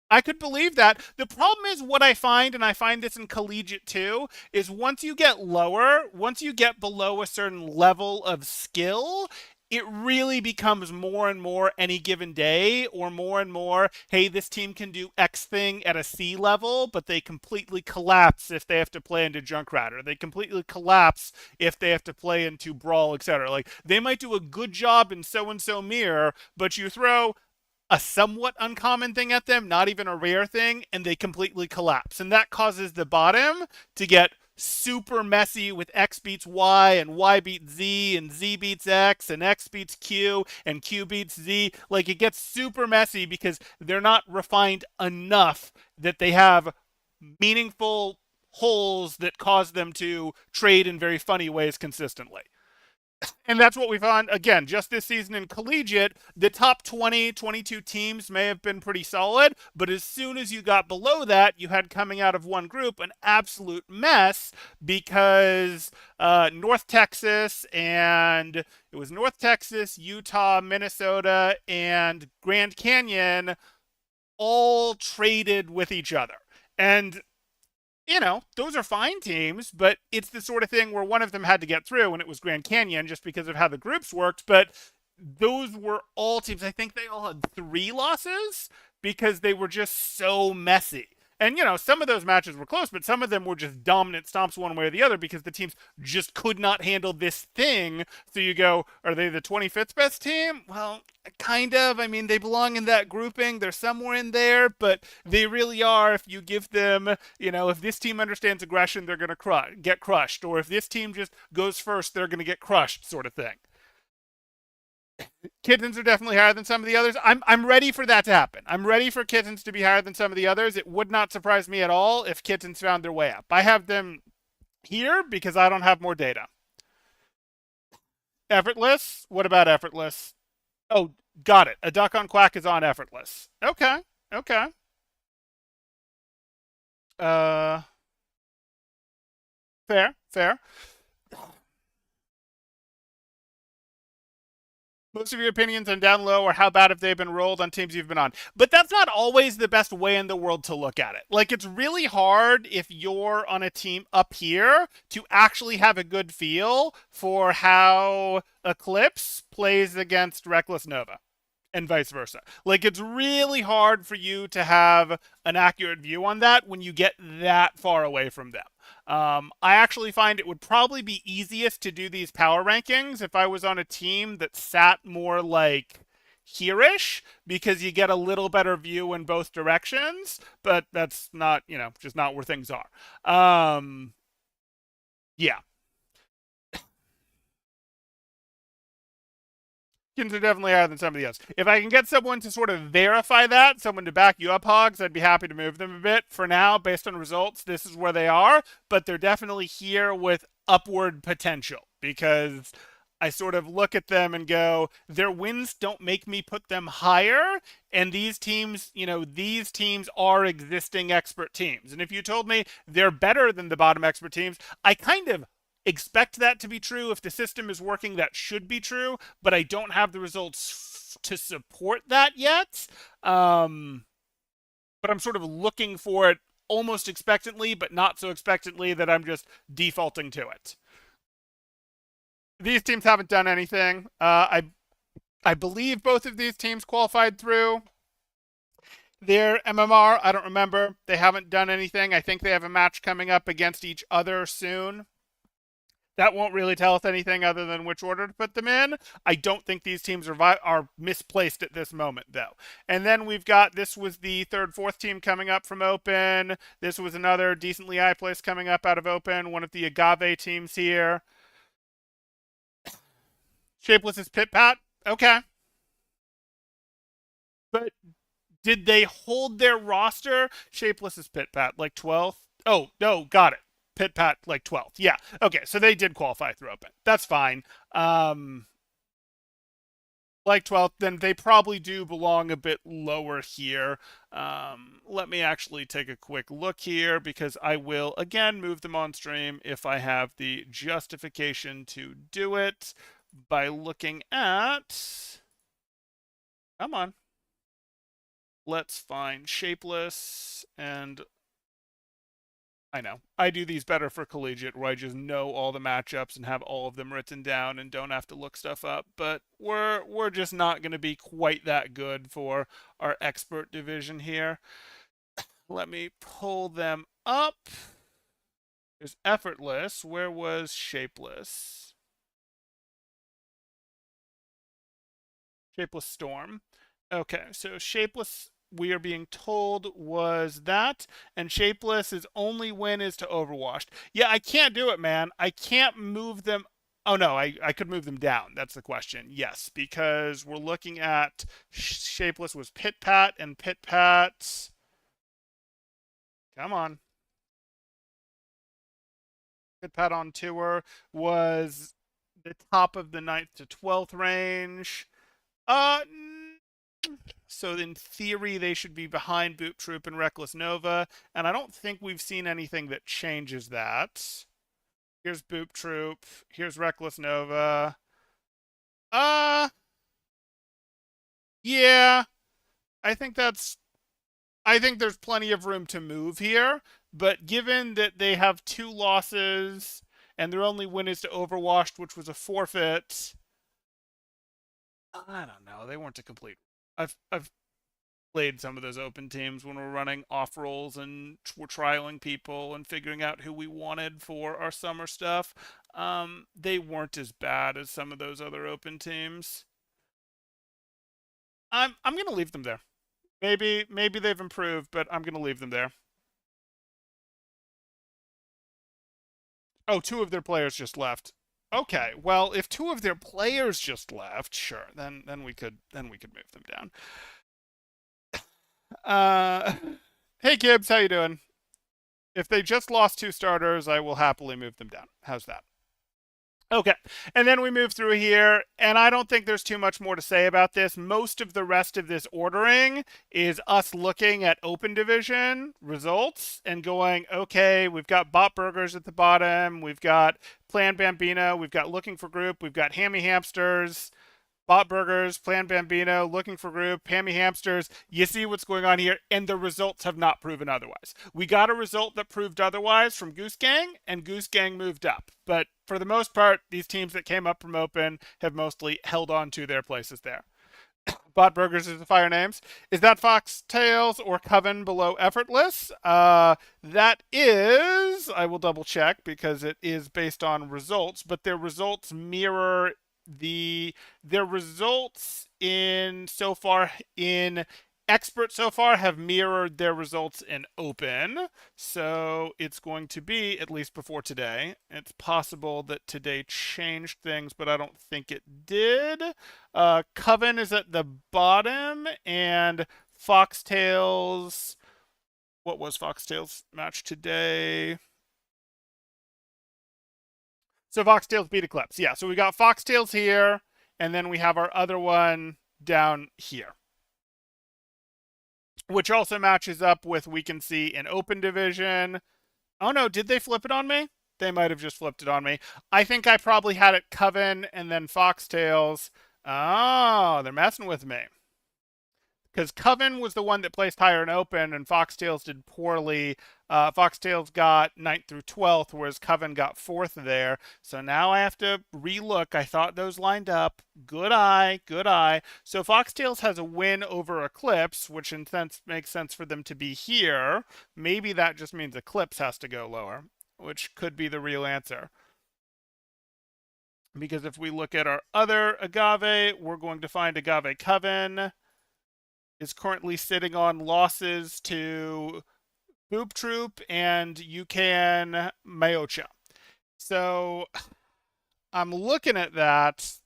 I could believe that. The problem is what I find, and I find this in collegiate too, is once you get lower, once you get below a certain level of skill, it really becomes more and more any given day, or more and more, hey, this team can do X thing at a C level, but they completely collapse if they have to play into Junkrat, or they completely collapse if they have to play into Brawl, etc. Like, they might do a good job in so and so mirror, but you throw a somewhat uncommon thing at them, not even a rare thing, and they completely collapse. And that causes the bottom to get super messy with X beats Y and Y beats Z and Z beats X beats Q and Q beats Z. Like, it gets super messy because they're not refined enough that they have meaningful holes that cause them to trade in very funny ways consistently. And that's what we found again just this season in collegiate. The top 20, 22 teams may have been pretty solid, but as soon as you got below that, you had coming out of one group an absolute mess because North Texas and it was North Texas, Utah, Minnesota, and Grand Canyon all traded with each other. And those are fine teams, but it's the sort of thing where one of them had to get through, and it was Grand Canyon just because of how the groups worked. But those were all teams. I think they all had 3 losses because they were just so messy. And, some of those matches were close, but some of them were just dominant stomps one way or the other because the teams just could not handle this thing. So you go, are they the 25th best team? Well, kind of. I mean, they belong in that grouping. They're somewhere in there, but they really are if you give them, if this team understands aggression, they're going to get crushed. Or if this team just goes first, they're going to get crushed, sort of thing. Kittens are definitely higher than some of the others. I'm ready for that to happen. I'm ready for Kittens to be higher than some of the others. It would not surprise me at all if Kittens found their way up. I have them here because I don't have more data. Effortless? What about effortless? Oh, got it. A duck on Quack is on effortless. Okay. Okay. Uh Fair, fair. Most of your opinions on down low or how bad have they been rolled on teams you've been on. But that's not always the best way in the world to look at it. Like, it's really hard if you're on a team up here to actually have a good feel for how Eclipse plays against Reckless Nova and vice versa. Like, it's really hard for you to have an accurate view on that when you get that far away from them. I actually find it would probably be easiest to do these power rankings if I was on a team that sat more like here-ish because you get a little better view in both directions, but that's not, just not where things are. Yeah. Skins are definitely higher than some of the others. If I can get someone to sort of verify that, someone to back you up, Hogs, I'd be happy to move them a bit. For now, based on results, this is where they are, but they're definitely here with upward potential because I sort of look at them and go, their wins don't make me put them higher. And these teams, these teams are existing expert teams. And if you told me they're better than the bottom expert teams, I kind of expect that to be true. If the system is working, that should be true. But I don't have the results to support that yet. But I'm sort of looking for it almost expectantly, but not so expectantly that I'm just defaulting to it. These teams haven't done anything. I believe both of these teams qualified through their MMR. I don't remember. They haven't done anything. I think they have a match coming up against each other soon. That won't really tell us anything other than which order to put them in. I don't think these teams are misplaced at this moment, though. And then we've got, this was the third, fourth team coming up from Open. This was another decently high place coming up out of Open, one of the Agave teams here. Shapeless is Pit Pat. Okay. But did they hold their roster? Shapeless is Pit Pat, like 12th. Oh, no, got it. Pit Pat, like 12th. Yeah. Okay, so they did qualify through Open. That's fine. Like 12th, then they probably do belong a bit lower here. Let me actually take a quick look here because I will, again, move them on stream if I have the justification to do it by looking at... Come on. Let's find Shapeless, and I know I do these better for collegiate where I just know all the matchups and have all of them written down and don't have to look stuff up, but we're just not going to be quite that good for our expert division here. Let me pull them up. There's Effortless. Where was Shapeless? Shapeless Storm. Okay, so Shapeless, we are being told, was that, and Shapeless's only win is to Overwatch. Yeah, I can't do it, man. I can't move them. Oh, no, I could move them down. That's the question. Yes, because we're looking at Shapeless was Pit Pat, and Pit Pat. Come on. Pit Pat on tour was the top of the 9th to 12th range. So in theory, they should be behind Boop Troop and Reckless Nova, and I don't think we've seen anything that changes that. Here's Boop Troop. Here's Reckless Nova. Uh, yeah, I think that's. I think there's plenty of room to move here, but given that they have 2 losses and their only win is to Overwatch, which was a forfeit, I don't know. They weren't a complete. I've played some of those open teams when we're running off rolls and we're trialing people and figuring out who we wanted for our summer stuff. They weren't as bad as some of those other open teams. I'm gonna leave them there. Maybe they've improved, but I'm gonna leave them there. Oh, 2 of their players just left. Okay, well, if 2 of their players just left, sure, then we could move them down. Uh, hey Gibbs, how you doing? If they just lost 2 starters, I will happily move them down. How's that? Okay, and then we move through here, and I don't think there's too much more to say about this. Most of the rest of this ordering is us looking at open division results and going, okay, we've got Bot Burgers at the bottom, we've got Plan Bambino, we've got Looking for Group, we've got Hammy Hamsters, Bot Burgers, Plan Bambino, Looking for Group, Hammy Hamsters. You see what's going on here, and the results have not proven otherwise. We got a result that proved otherwise from Goose Gang, and Goose Gang moved up. But for the most part, these teams that came up from Open have mostly held on to their places there. Bot Burgers is the fire names. Is that Foxtails or Coven below Effortless? That is, I will double check because it is based on results, but their results mirror their results in so far in expert so far have mirrored their results in open. So it's going to be, at least before today, it's possible that today changed things, but I don't think it did. Coven is at the bottom, and Foxtails, what was Foxtails match today? So Foxtails beat Eclipse. Yeah, so we got Foxtails here, and then we have our other one down here, which also matches up with we can see in Open Division. Oh no, did they flip it on me? They might have just flipped it on me. I think I probably had it Coven and then Foxtails. Oh, they're messing with me. Because Coven was the one that placed higher in Open, and Foxtails did poorly. Foxtails got 9th through 12th, whereas Coven got 4th there. So now I have to relook. I thought those lined up. Good eye, good eye. So Foxtails has a win over Eclipse, which in sense makes sense for them to be here. Maybe that just means Eclipse has to go lower, which could be the real answer. Because if we look at our other Agave, we're going to find Agave Coven is currently sitting on losses to Boop Troop and Yukan Mayocha. So I'm looking at that.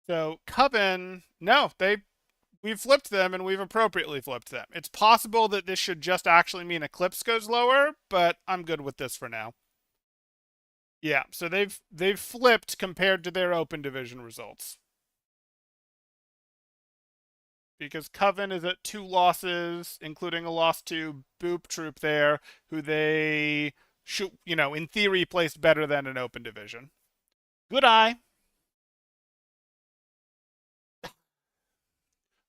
So Coven, no, we've flipped them and we've appropriately flipped them. It's possible that this should just actually mean Eclipse goes lower, but I'm good with this for now. Yeah, so they've flipped compared to their Open Division results. Because Coven is at 2 losses, including a loss to Boop Troop there, who they should, in theory placed better than an Open Division. Good eye.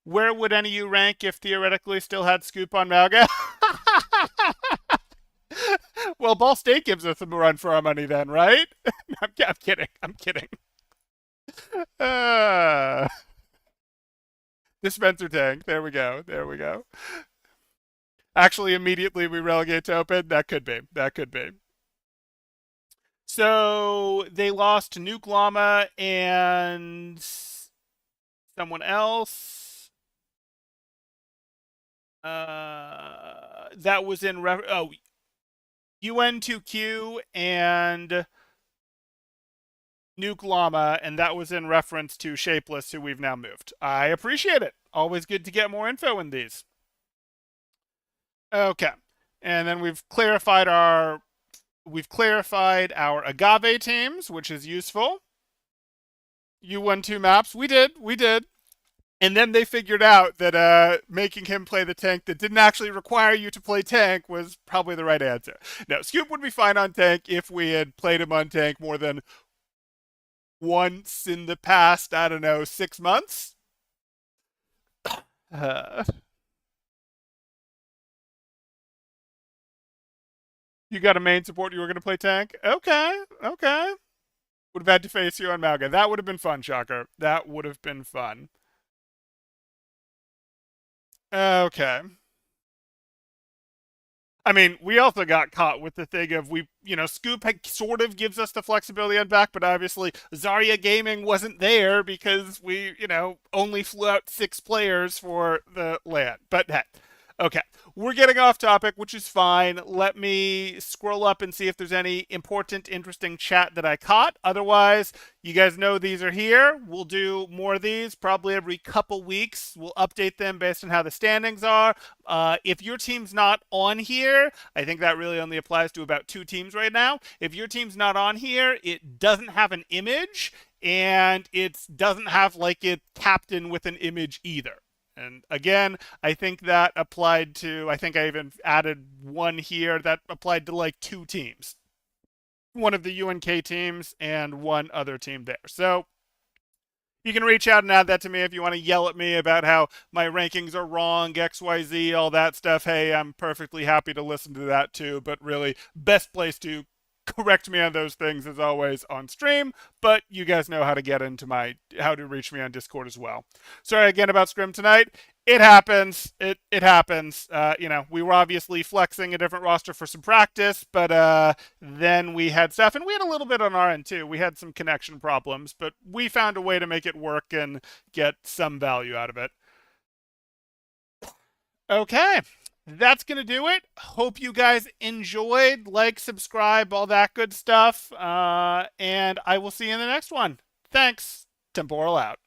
Where would any of you rank if theoretically still had Scoop on Malga? Well, Ball State gives us a run for our money then, right? I'm kidding. I'm kidding. Uh, Dispenser tank. There we go. There we go. Actually, immediately we relegate to Open. That could be. That could be. So they lost to Nuke Llama and someone else. That was in UN2Q and Nuke Llama, and that was in reference to Shapeless, who we've now moved. I appreciate it. Always good to get more info in these. Okay, and then we've clarified our Agave teams, which is useful. You won 2 maps. We did. And then they figured out that making him play the tank that didn't actually require you to play tank was probably the right answer. No, Scoop would be fine on tank if we had played him on tank more than once in the past, I don't know, 6 months. You got a main support you were going to play tank? Okay. Would have had to face you on Malga. That would have been fun, Shocker. That would have been fun. Okay. I mean, we also got caught with the thing of Scoop sort of gives us the flexibility on back, but obviously Zarya Gaming wasn't there because we, only flew out 6 players for the LAN. But hey, okay, we're getting off topic, which is fine. Let me scroll up and see if there's any important, interesting chat that I caught. Otherwise, you guys know these are here. We'll do more of these probably every couple weeks. We'll update them based on how the standings are. If your team's not on here, I think that really only applies to about 2 teams right now. If your team's not on here, it doesn't have an image, and it doesn't have like a captain with an image either. And again, I think that applied to, I think I even added one here that applied to like 2 teams. One of the UNK teams and one other team there. So you can reach out and add that to me if you want to yell at me about how my rankings are wrong, XYZ, all that stuff. Hey, I'm perfectly happy to listen to that too. But really, best place to correct me on those things is always on stream, but you guys know how to reach me on Discord as well. Sorry again about Scrim tonight. It happens. It happens. We were obviously flexing a different roster for some practice, but then we had stuff, and we had a little bit on our end too. We had some connection problems, but we found a way to make it work and get some value out of it. Okay. That's going to do it. Hope you guys enjoyed. Like, subscribe, all that good stuff. And I will see you in the next one. Thanks. Temporal out.